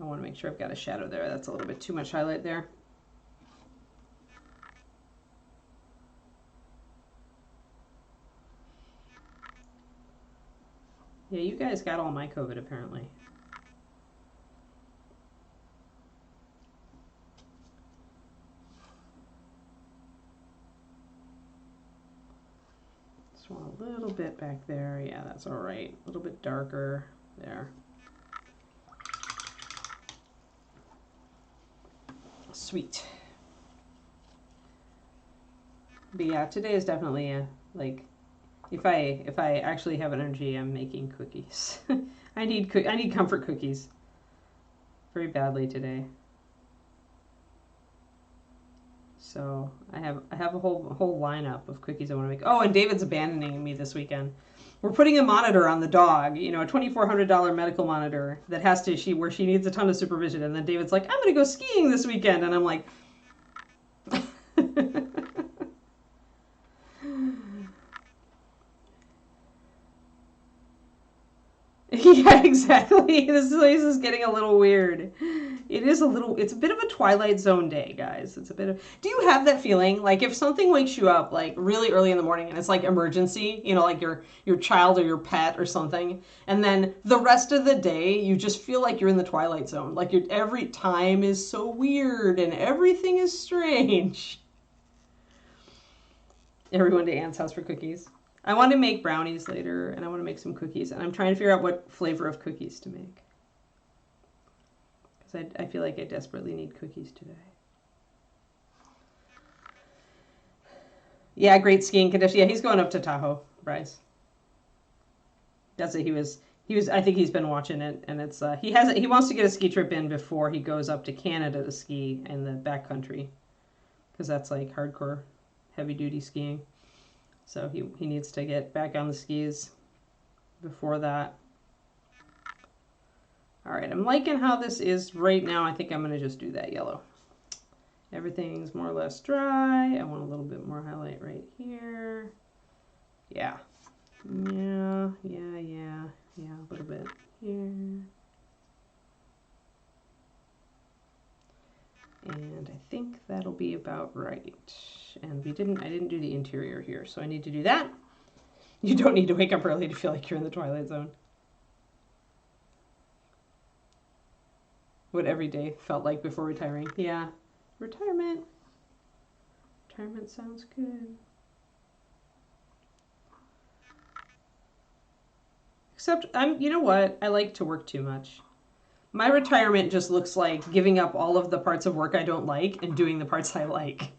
I want to make sure I've got a shadow there. That's a little bit too much highlight there. Yeah, you guys got all my COVID apparently. Just want a little bit back there. Yeah, that's all right. A little bit darker there. Sweet. But yeah, today is definitely like if I actually have energy, I'm making cookies. I need comfort cookies very badly today. So I have a whole lineup of cookies I want to make. Oh, and David's abandoning me this weekend. We're putting a monitor on the dog, a $2,400 medical monitor that has to where she needs a ton of supervision. And then David's like, I'm gonna go skiing this weekend, and I'm like. Yeah, exactly. This place is getting a little weird. It's a bit of a Twilight Zone day, guys. Do you have that feeling? Like if something wakes you up like really early in the morning and it's like emergency, like your child or your pet or something, and then the rest of the day you just feel like you're in the Twilight Zone. Like every time is so weird and everything is strange. Everyone to Aunt's house for cookies. I want to make brownies later, and I want to make some cookies, and I'm trying to figure out what flavor of cookies to make. Because I feel like I desperately need cookies today. Yeah, great skiing condition. Yeah, he's going up to Tahoe, Bryce. That's it. He was. I think he's been watching it, and it's. He wants to get a ski trip in before he goes up to Canada to ski in the backcountry, because that's like hardcore, heavy duty skiing. So he needs to get back on the skis before that. All right, I'm liking how this is right now. I think I'm going to just do that yellow. Everything's more or less dry. I want a little bit more highlight right here. Yeah. Yeah, a little bit here. And I think that'll be about right. And I didn't do the interior here, so I need to do that. You don't need to wake up early to feel like you're in the Twilight Zone. What every day felt like before retiring. Yeah. Retirement sounds good. Except, you know what? I like to work too much. My retirement just looks like giving up all of the parts of work I don't like and doing the parts I like.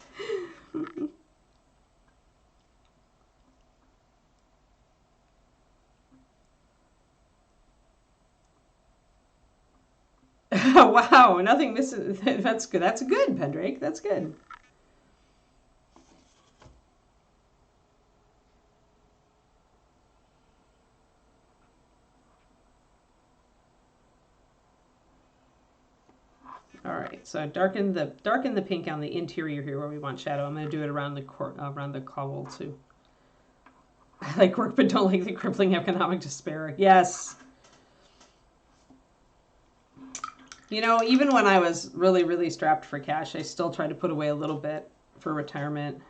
Wow, nothing misses. That's good. That's good, Pendrake. That's good. All right, so darken the pink on the interior here where we want shadow. I'm going to do it around the cowl too. I like work, but don't like the crippling economic despair. Yes. You know, even when I was really, really strapped for cash, I still tried to put away a little bit for retirement.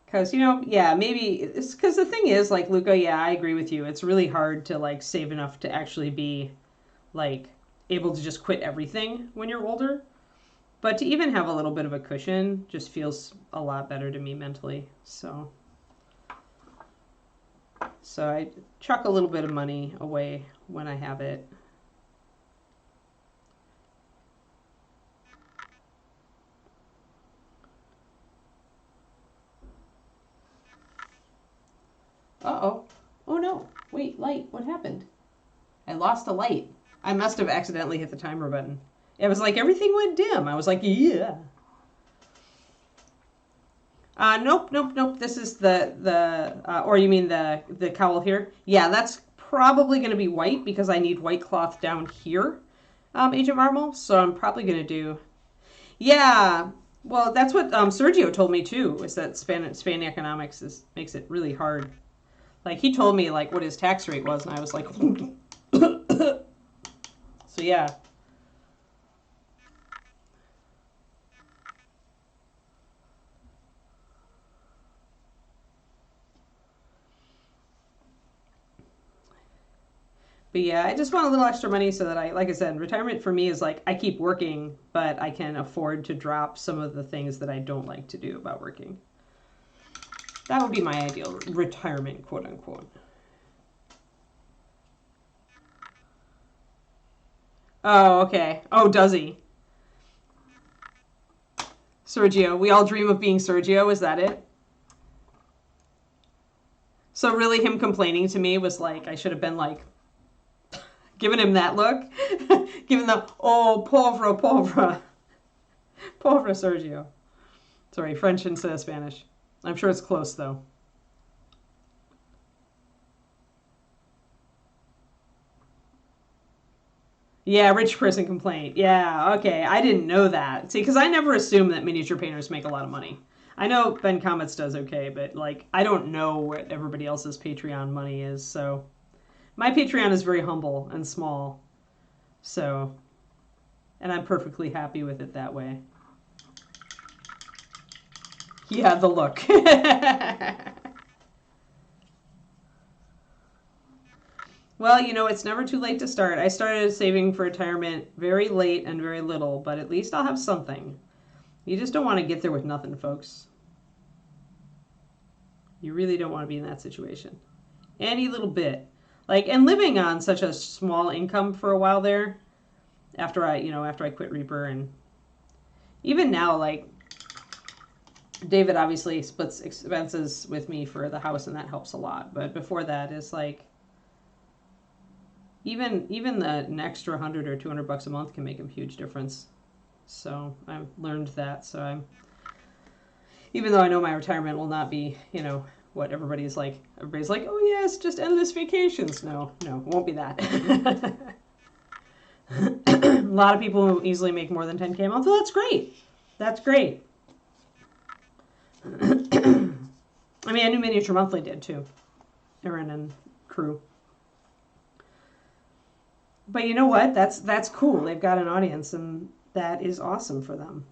Because, you know, yeah, maybe it's because the thing is, like, Luca, yeah, I agree with you. It's really hard to, like, save enough to actually be, like, able to just quit everything when you're older. But to even have a little bit of a cushion just feels a lot better to me mentally. So I chuck a little bit of money away when I have it. Uh-oh. Oh no. Wait, light. What happened? I lost a light. I must have accidentally hit the timer button. It was like everything went dim. I was like, yeah. Nope. This is or you mean the cowl here? Yeah, that's probably going to be white because I need white cloth down here, Agent Marmal. So I'm probably going to do, yeah. Well, that's what Sergio told me too. Is that Spain economics makes it really hard. Like he told me like what his tax rate was, and I was like, so yeah. But yeah, I just want a little extra money so that like I said, retirement for me is like I keep working, but I can afford to drop some of the things that I don't like to do about working. That would be my ideal retirement, quote unquote. Oh, okay. Oh, does he? Sergio. We all dream of being Sergio. Is that it? So really him complaining to me was like, I should have been like, giving him that look. Giving the, oh, pobre Sergio. Sorry, French instead of Spanish. I'm sure it's close, though. Yeah, rich person complaint. Yeah, okay. I didn't know that. See, because I never assume that miniature painters make a lot of money. I know Ben Comets does okay, but, like, I don't know what everybody else's Patreon money is, so... My Patreon is very humble and small, so... And I'm perfectly happy with it that way. Yeah, the look. Well, you know, it's never too late to start. I started saving for retirement very late and very little, but at least I'll have something. You just don't want to get there with nothing, folks. You really don't want to be in that situation. Any little bit. Like, and living on such a small income for a while there, after I quit Reaper, and even now, like, David obviously splits expenses with me for the house, and that helps a lot. But before that, it's like, even an extra $100 or $200 a month can make a huge difference. So I've learned that. So even though I know my retirement will not be, you know, what everybody's like, oh yes, just endless vacations. No, it won't be that. A lot of people who easily make more than 10K a month. Well, that's great. That's great. I mean, I knew Miniature Monthly did too. Aaron and crew. But you know what? That's cool. They've got an audience, and that is awesome for them.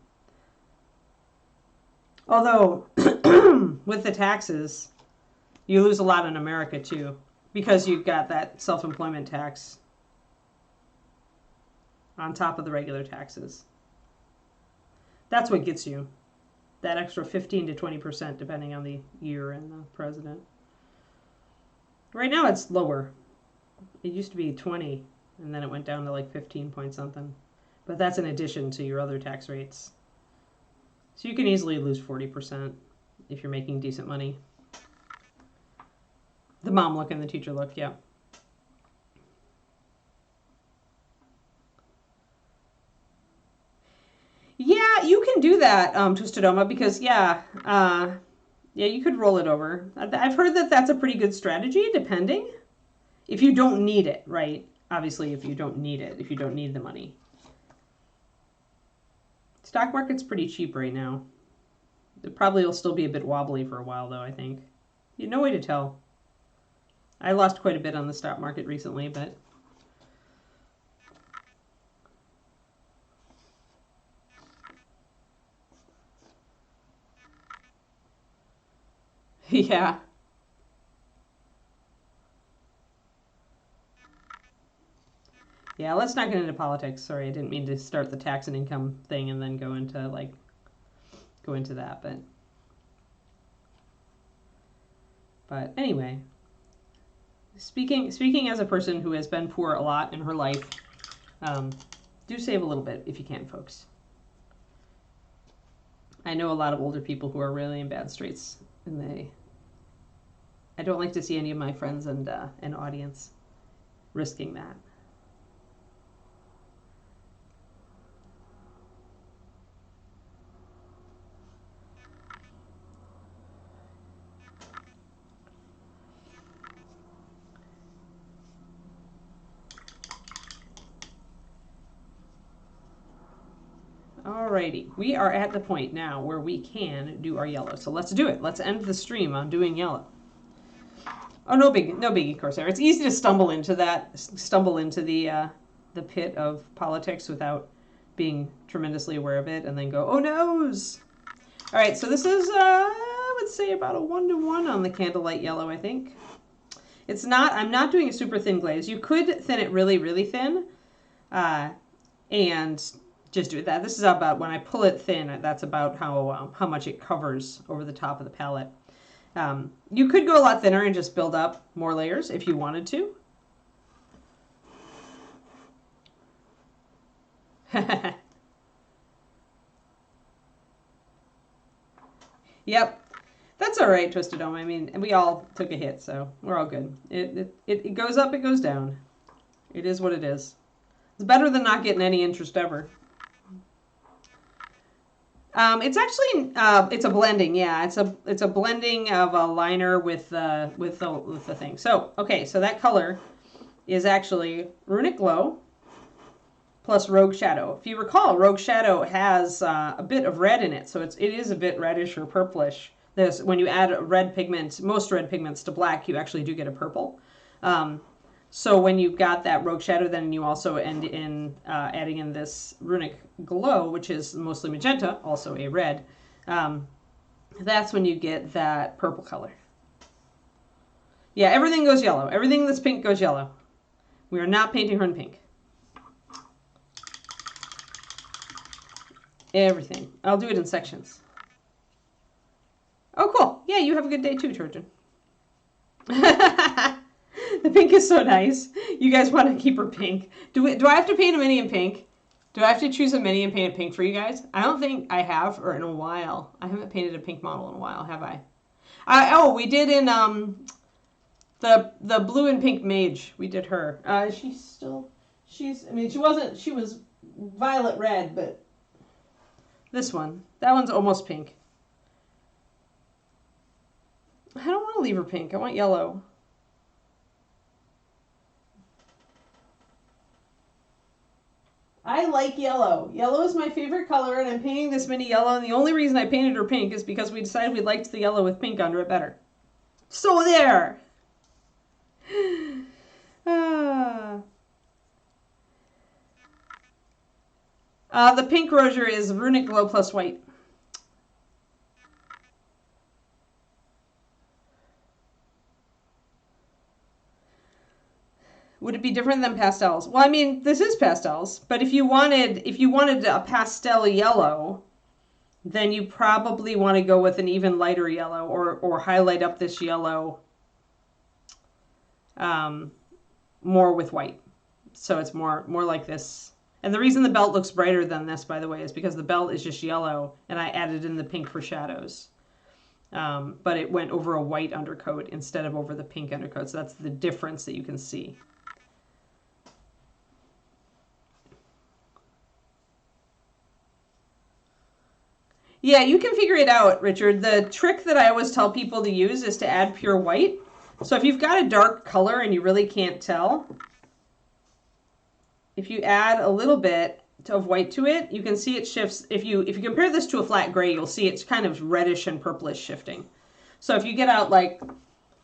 Although, with the taxes, you lose a lot in America too, because you've got that self-employment tax on top of the regular taxes. That's what gets you. That extra 15 to 20%, depending on the year and the president. Right now it's lower. It used to be 20, and then it went down to like 15 point something. But that's in addition to your other tax rates. So you can easily lose 40% if you're making decent money. The mom look and the teacher look, yeah. that, Twisted Oma, because yeah, you could roll it over. I've heard that that's a pretty good strategy, depending. If you don't need it, right? Obviously, if you don't need it, if you don't need the money. Stock market's pretty cheap right now. It probably will still be a bit wobbly for a while, though, I think. No way to tell. I lost quite a bit on the stock market recently, but... yeah. Yeah, let's not get into politics. Sorry, I didn't mean to start the tax and income thing and then go into that, but anyway, speaking as a person who has been poor a lot in her life, do save a little bit if you can, folks. I know a lot of older people who are really in bad straits, and I don't like to see any of my friends and audience risking that. Alrighty, we are at the point now where we can do our yellow. So let's do it. Let's end the stream on doing yellow. Oh, no biggie, Corsair. It's easy to stumble into the pit of politics without being tremendously aware of it, and then go, oh noes. All right, so this is I would say about a 1-to-1 on the candlelight yellow. I think it's not. I'm not doing a super thin glaze. You could thin it really, really thin, and just do that. This is about, when I pull it thin, that's about how much it covers over the top of the palette. You could go a lot thinner and just build up more layers if you wanted to. Yep. That's all right, Twisted Dome. I mean, we all took a hit, so we're all good. It goes up, it goes down. It is what it is. It's better than not getting any interest ever. It's actually it's a blending. Yeah, it's a blending of a liner with the thing. So okay, so that color is actually Runic Glow plus Rogue Shadow. If you recall, Rogue Shadow has a bit of red in it, so it is a bit reddish or purplish. When you add red pigment, most red pigments to black, you actually do get a purple. So when you've got that Rogue Shadow, then you also end in adding in this Runic Glow, which is mostly magenta, also a red. That's when you get that purple color. Yeah, everything goes yellow. Everything that's pink goes yellow. We are not painting her in pink. Everything. I'll do it in sections. Oh, cool. Yeah, you have a good day too, Trojan. The pink is so nice. You guys want to keep her pink. Do I have to paint a mini in pink? Do I have to choose a mini and paint it pink for you guys? I don't think I have, or in a while. I haven't painted a pink model in a while, have I? Oh, we did in the blue and pink mage. We did her. I mean, she was violet red, but this one. That one's almost pink. I don't want to leave her pink. I want yellow. I like yellow. Yellow is my favorite color, and I'm painting this mini yellow, and the only reason I painted her pink is because we decided we liked the yellow with pink under it better. So there! The pink rosier is Runic Glow plus white. Would it be different than pastels? Well, I mean, this is pastels, but if you wanted a pastel yellow, then you probably want to go with an even lighter yellow, or highlight up this yellow more with white. So it's more like this. And the reason the belt looks brighter than this, by the way, is because the belt is just yellow, and I added in the pink for shadows. But it went over a white undercoat instead of over the pink undercoat, so that's the difference that you can see. Yeah, you can figure it out, Richard. The trick that I always tell people to use is to add pure white. So if you've got a dark color and you really can't tell, if you add a little bit of white to it, you can see it shifts. If you compare this to a flat gray, you'll see it's kind of reddish and purplish shifting. So if you get out like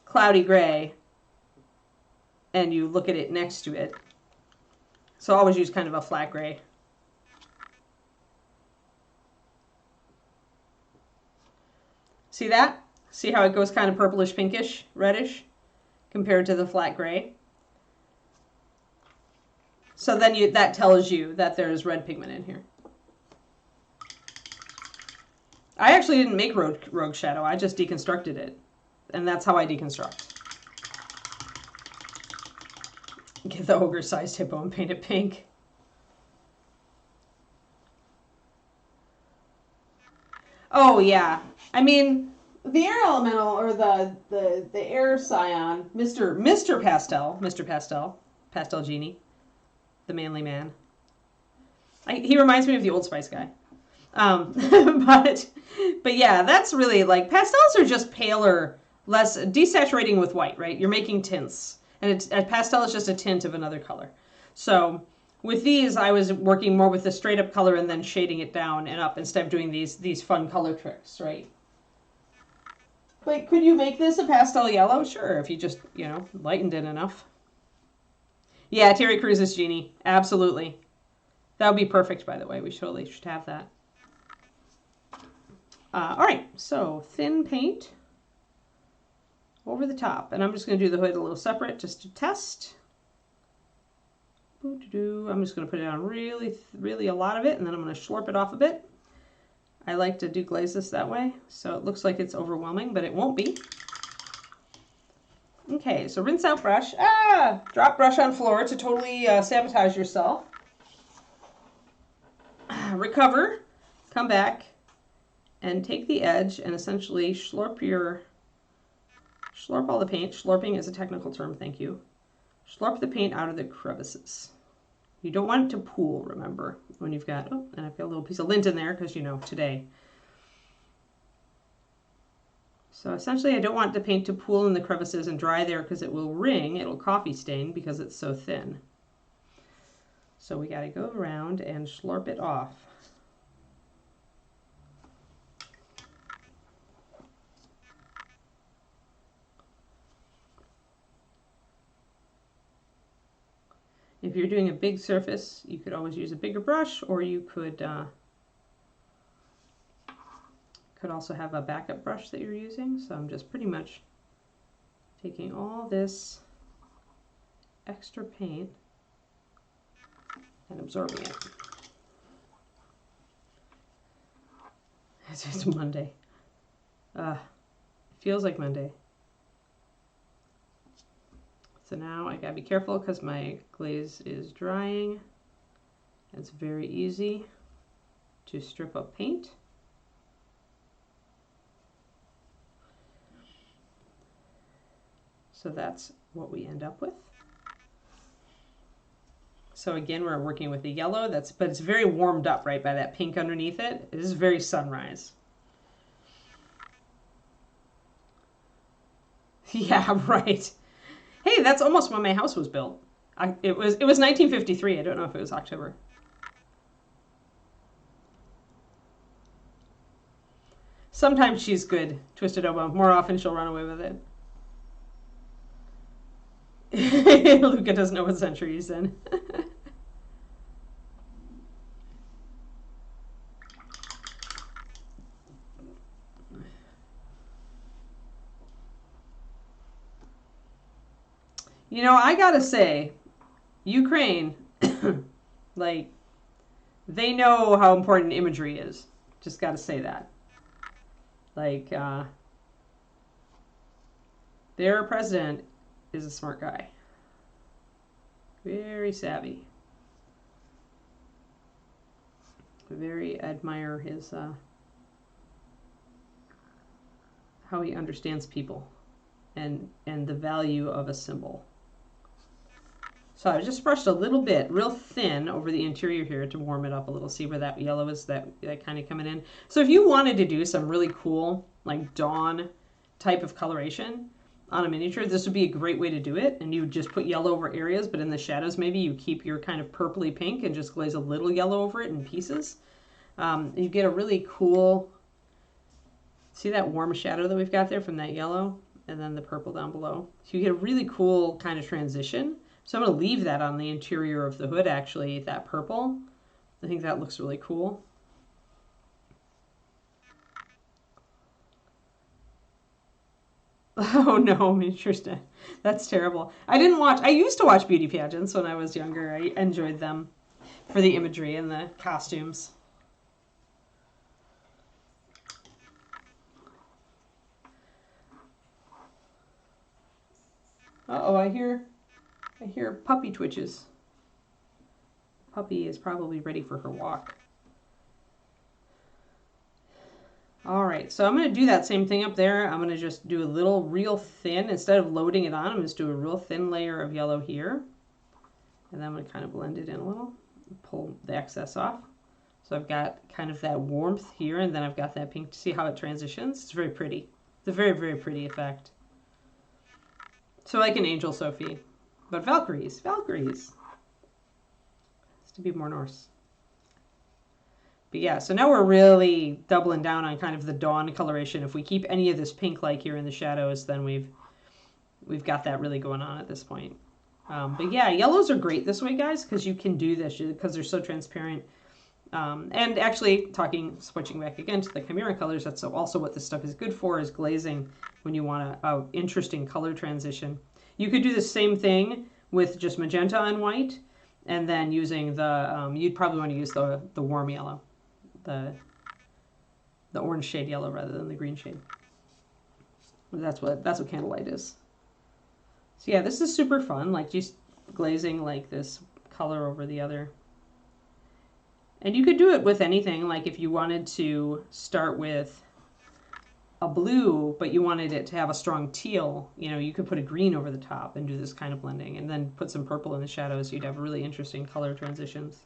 cloudy gray and you look at it next to it, so always use kind of a flat gray. See that? See how it goes kind of purplish, pinkish, reddish compared to the flat gray? So then that tells you that there's red pigment in here. I actually didn't make rogue shadow. I just deconstructed it. And that's how I deconstruct. Get the ogre-sized hippo and paint it pink. Oh, yeah. I mean, the air elemental, or the air scion, Mr. Pastel Genie, the manly man. He reminds me of the Old Spice guy. But yeah, that's really like, pastels are just paler, less desaturating with white, right? You're making tints, and a pastel is just a tint of another color. So with these, I was working more with the straight up color and then shading it down and up instead of doing these fun color tricks, right? But could you make this a pastel yellow? Sure, if you just, lightened it enough. Yeah, Terry Cruz's Genie. Absolutely. That would be perfect, by the way. We totally should have that. All right, so thin paint over the top. And I'm just going to do the hood a little separate just to test. I'm just going to put it on really, really a lot of it, and then I'm going to slurp it off a bit. I like to do glaze this that way, so it looks like it's overwhelming, but it won't be. Okay, so rinse out brush. Drop brush on floor to totally sabotage yourself. Recover, come back, and take the edge and essentially slurp all the paint. Slurping is a technical term, thank you. Slurp the paint out of the crevices. You don't want it to pool, remember, when you've got, and I've got a little piece of lint in there because, today. So essentially I don't want the paint to pool in the crevices and dry there because it will ring, it'll coffee stain because it's so thin. So we got to go around and slurp it off. If you're doing a big surface, you could always use a bigger brush, or you could also have a backup brush that you're using. So I'm just pretty much taking all this extra paint and absorbing it. It's Monday. It feels like Monday. So now I gotta be careful because my glaze is drying. It's very easy to strip up paint. So that's what we end up with. So again, we're working with the yellow, but it's very warmed up, right, by that pink underneath it. It is very sunrise. Yeah, right. Hey, that's almost when my house was built. It was 1953. I don't know if it was October. Sometimes she's good, Twisted Oboe. More often she'll run away with it. Luca doesn't know what century he's in. I gotta say, Ukraine, like, they know how important imagery is. Just gotta say that. Like, their president is a smart guy. Very savvy. Very admire his, how he understands people and the value of a symbol. So I just brushed a little bit, real thin, over the interior here to warm it up a little. See where that yellow is, that kind of coming in. So if you wanted to do some really cool, like dawn type of coloration on a miniature, this would be a great way to do it. And you would just put yellow over areas, but in the shadows maybe you keep your kind of purpley pink and just glaze a little yellow over it in pieces. You get a really cool, see that warm shadow that we've got there from that yellow and then the purple down below. So you get a really cool kind of transition. So I'm going to leave that on the interior of the hood, actually, that purple. I think that looks really cool. Oh no, miniatures. That's terrible. I used to watch beauty pageants when I was younger. I enjoyed them for the imagery and the costumes. Uh-oh, I hear puppy twitches. Puppy is probably ready for her walk. All right, so I'm going to do that same thing up there. I'm going to just do a little real thin, instead of loading it on, I'm just do a real thin layer of yellow here. And then I'm going to kind of blend it in a little, pull the excess off. So I've got kind of that warmth here, and then I've got that pink. See how it transitions? It's very pretty. It's a very, very pretty effect. So like an Angel Sophie. But Valkyries. Has to be more Norse. But yeah, so now we're really doubling down on kind of the dawn coloration. If we keep any of this pink like here in the shadows, then we've got that really going on at this point. But yeah, yellows are great this way, guys, because you can do this because they're so transparent. And actually, switching back again to the Chimera colors, that's also what this stuff is good for, is glazing when you want a interesting color transition. You could do the same thing with just magenta and white, and then using the, you'd probably want to use the warm yellow, the orange shade yellow rather than the green shade. That's what candlelight is. So yeah, this is super fun, like just glazing like this color over the other. And you could do it with anything, like if you wanted to start with a blue, but you wanted it to have a strong teal, you know, you could put a green over the top and do this kind of blending, and then put some purple in the shadows. You'd have really interesting color transitions.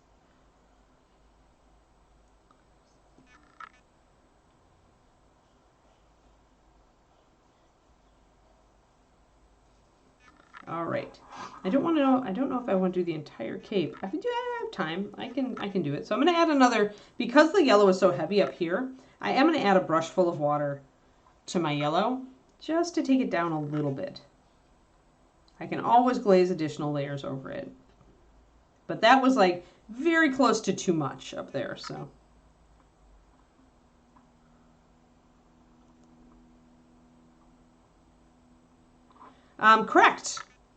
All right. I don't know if I want to do the entire cape. I have time. I can do it. So I'm going to add another, because the yellow is so heavy up here, I am going to add a brush full of water to my yellow just to take it down a little bit. I can always glaze additional layers over it. But that was like very close to too much up there, so.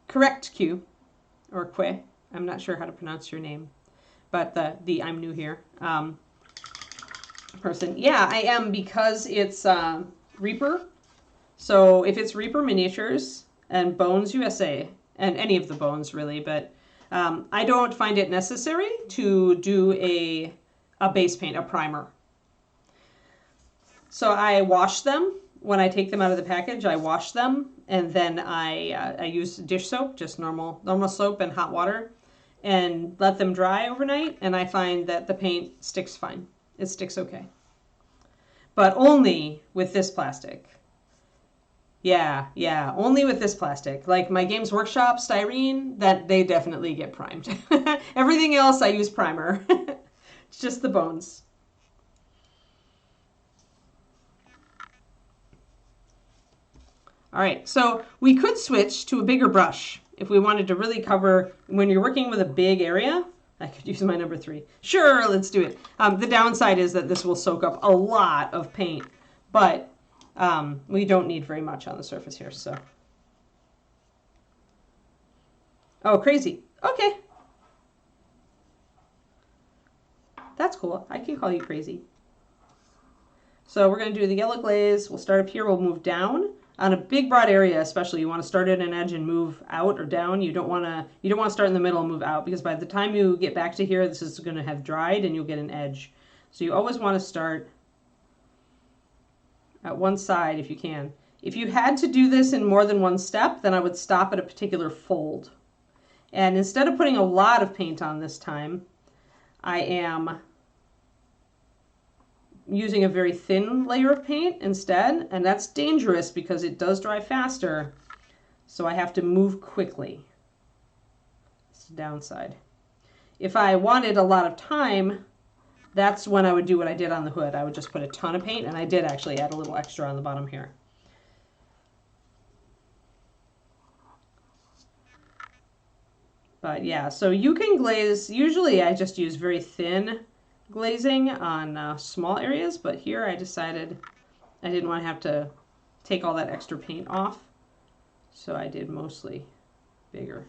Correct, Q, or Que. I'm not sure how to pronounce your name, but the I'm new here person. Yeah, I am, because it's Reaper. So if it's Reaper Miniatures and Bones USA, and any of the Bones really, but I don't find it necessary to do a base paint, a primer. So I wash them. When I take them out of the package, I wash them, and then I use dish soap, just normal soap and hot water, and let them dry overnight, and I find that the paint sticks fine. It sticks okay. But only with this plastic. Yeah, only with this plastic. Like my Games Workshop styrene, that they definitely get primed. Everything else I use primer. It's just the Bones. All right, so we could switch to a bigger brush if we wanted to really cover, when you're working with a big area. I could use my number 3. Sure, let's do it. The downside is that this will soak up a lot of paint, but we don't need very much on the surface here, so. Oh, crazy. Okay. That's cool. I can call you crazy. So we're going to do the yellow glaze. We'll start up here. We'll move down. On a big broad area especially, you want to start at an edge and move out or down. You don't want to start in the middle and move out, because by the time you get back to here, this is going to have dried and you'll get an edge. So you always want to start at one side if you can. If you had to do this in more than one step, then I would stop at a particular fold. And instead of putting a lot of paint on this time, I am using a very thin layer of paint instead, and that's dangerous because it does dry faster, so I have to move quickly. It's the downside. If I wanted a lot of time, that's when I would do what I did on the hood. I would just put a ton of paint, and I did actually add a little extra on the bottom here. But yeah, so you can glaze, usually I just use very thin glazing on small areas, but here I decided I didn't want to have to take all that extra paint off, so I did mostly bigger.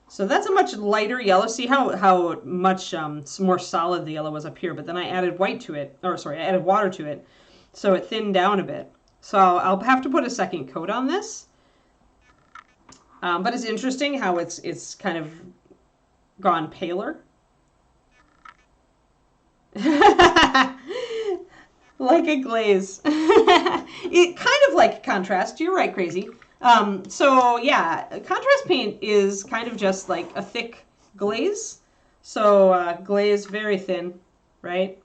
So that's a much lighter yellow. See how much more solid the yellow was up here, but then I added white to it, or sorry, I added water to it, so it thinned down a bit. So I'll have to put a second coat on this. But it's interesting how it's kind of gone paler. Like a glaze. It kind of like contrast. You're right, Crazy. So yeah, contrast paint is kind of just like a thick glaze. So glaze very thin, right?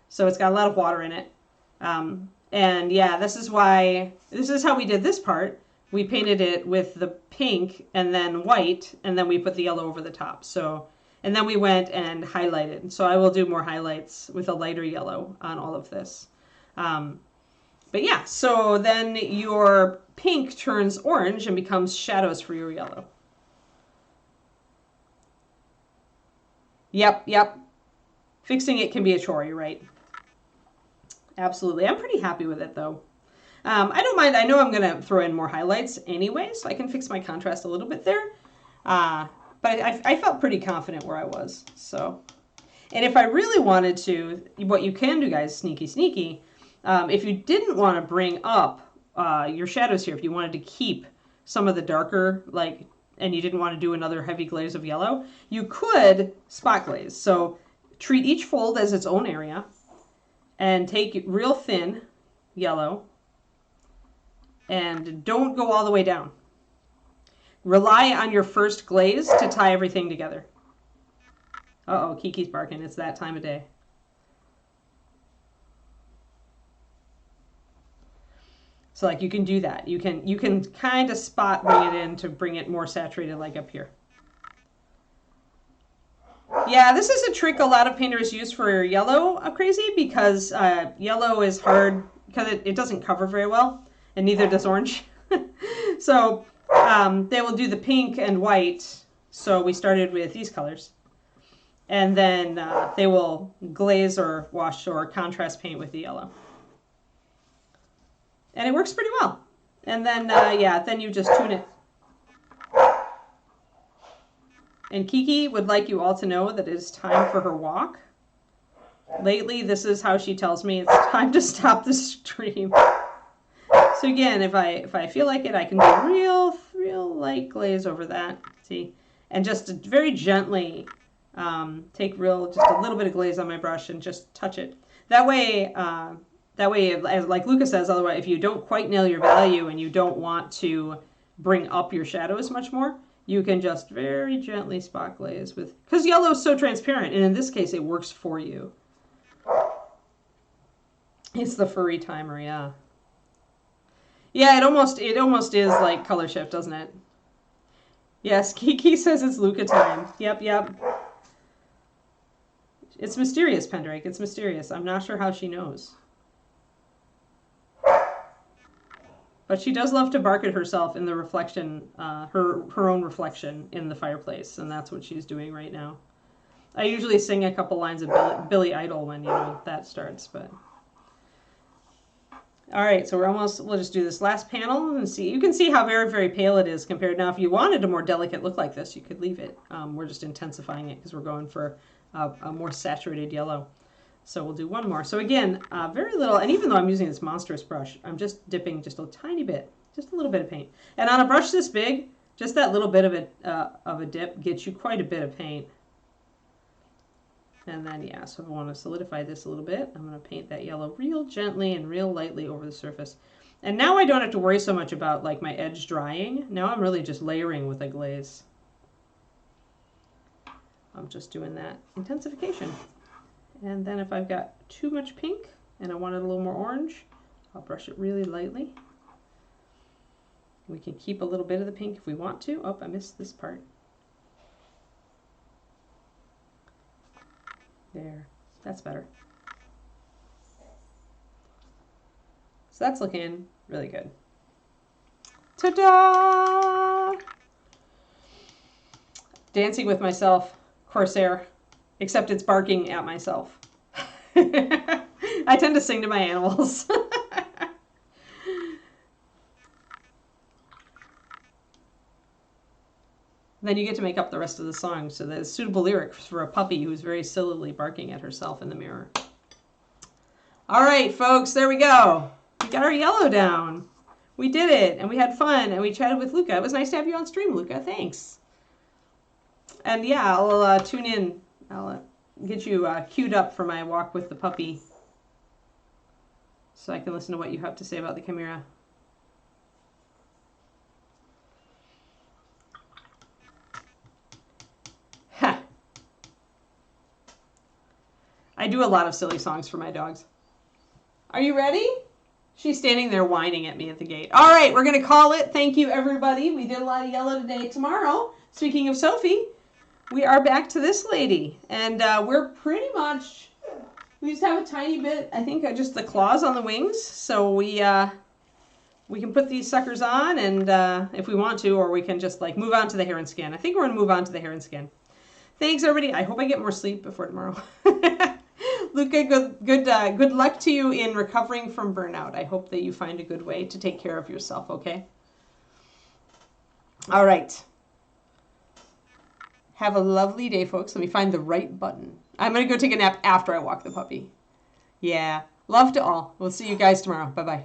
So it's got a lot of water in it. And yeah, this is how we did this part. We painted it with the pink and then white, and then we put the yellow over the top. So, and then we went and highlighted. So I will do more highlights with a lighter yellow on all of this. But yeah, so then your pink turns orange and becomes shadows for your yellow. Yep. Fixing it can be a chore, you're right. Absolutely. I'm pretty happy with it though. I don't mind. I know I'm going to throw in more highlights anyway, so I can fix my contrast a little bit there. But I felt pretty confident where I was. So, and if I really wanted to, what you can do, guys, sneaky, if you didn't want to bring up your shadows here, if you wanted to keep some of the darker, and you didn't want to do another heavy glaze of yellow, you could spot glaze. So treat each fold as its own area and take real thin yellow. And don't go all the way down. Rely on your first glaze to tie everything together. Uh-oh, Kiki's barking. It's that time of day. So like you can do that. You can kind of spot bring it in to bring it more saturated like up here. Yeah, this is a trick a lot of painters use for yellow, Crazy, because yellow is hard because it doesn't cover very well. And neither does orange. So they will do the pink and white. So we started with these colors. And then they will glaze or wash or contrast paint with the yellow. And it works pretty well. And then, then you just tune it. And Kiki would like you all to know that it is time for her walk. Lately, this is how she tells me it's time to stop the stream. So again, if I feel like it, I can do real light glaze over that. See, and just very gently take just a little bit of glaze on my brush and just touch it. That way, as like Luca says, otherwise, if you don't quite nail your value and you don't want to bring up your shadows much more, you can just very gently spot glaze because yellow is so transparent, and in this case, it works for you. It's the furry timer, yeah. Yeah, it almost is like color shift, doesn't it? Yes, Kiki says it's Luca time. Yep. It's mysterious, Pendrake. It's mysterious. I'm not sure how she knows. But she does love to bark at herself in the reflection, her own reflection in the fireplace, and that's what she's doing right now. I usually sing a couple lines of Billy Idol when that starts, but. All right, so we'll just do this last panel and see. You can see how very, very pale it is compared. Now, if you wanted a more delicate look like this, you could leave it. We're just intensifying it because we're going for a more saturated yellow. So we'll do one more. So again, very little, and even though I'm using this monstrous brush, I'm just dipping just a tiny bit, just a little bit of paint. And on a brush this big, just that little bit of a dip gets you quite a bit of paint. And then, yeah, so if I want to solidify this a little bit, I'm going to paint that yellow real gently and real lightly over the surface. And now I don't have to worry so much about like my edge drying. Now I'm really just layering with a glaze. I'm just doing that intensification. And then if I've got too much pink and I want it a little more orange, I'll brush it really lightly. We can keep a little bit of the pink if we want to. Oh, I missed this part. There, that's better. So that's looking really good. Ta-da! Dancing with myself, Corsair, except it's barking at myself. I tend to sing to my animals. Then you get to make up the rest of the song, so there's suitable lyrics for a puppy who's very sillily barking at herself in the mirror. All right, folks, there we go. We got our yellow down. We did it, and we had fun, and we chatted with Luca. It was nice to have you on stream, Luca. Thanks. And yeah, I'll tune in. I'll get you queued up for my walk with the puppy so I can listen to what you have to say about the Chimera. Ha! I do a lot of silly songs for my dogs. Are you ready? She's standing there whining at me at the gate. All right, we're going to call it. Thank you, everybody. We did a lot of yellow today. Tomorrow, speaking of Sophie, we are back to this lady. And we're pretty much, we just have a tiny bit, I think, just the claws on the wings. So we can put these suckers on and if we want to, or we can just like move on to the hair and skin. I think we're going to move on to the hair and skin. Thanks, everybody. I hope I get more sleep before tomorrow. Luca, good luck to you in recovering from burnout. I hope that you find a good way to take care of yourself, okay? All right. Have a lovely day, folks. Let me find the right button. I'm going to go take a nap after I walk the puppy. Yeah. Love to all. We'll see you guys tomorrow. Bye-bye.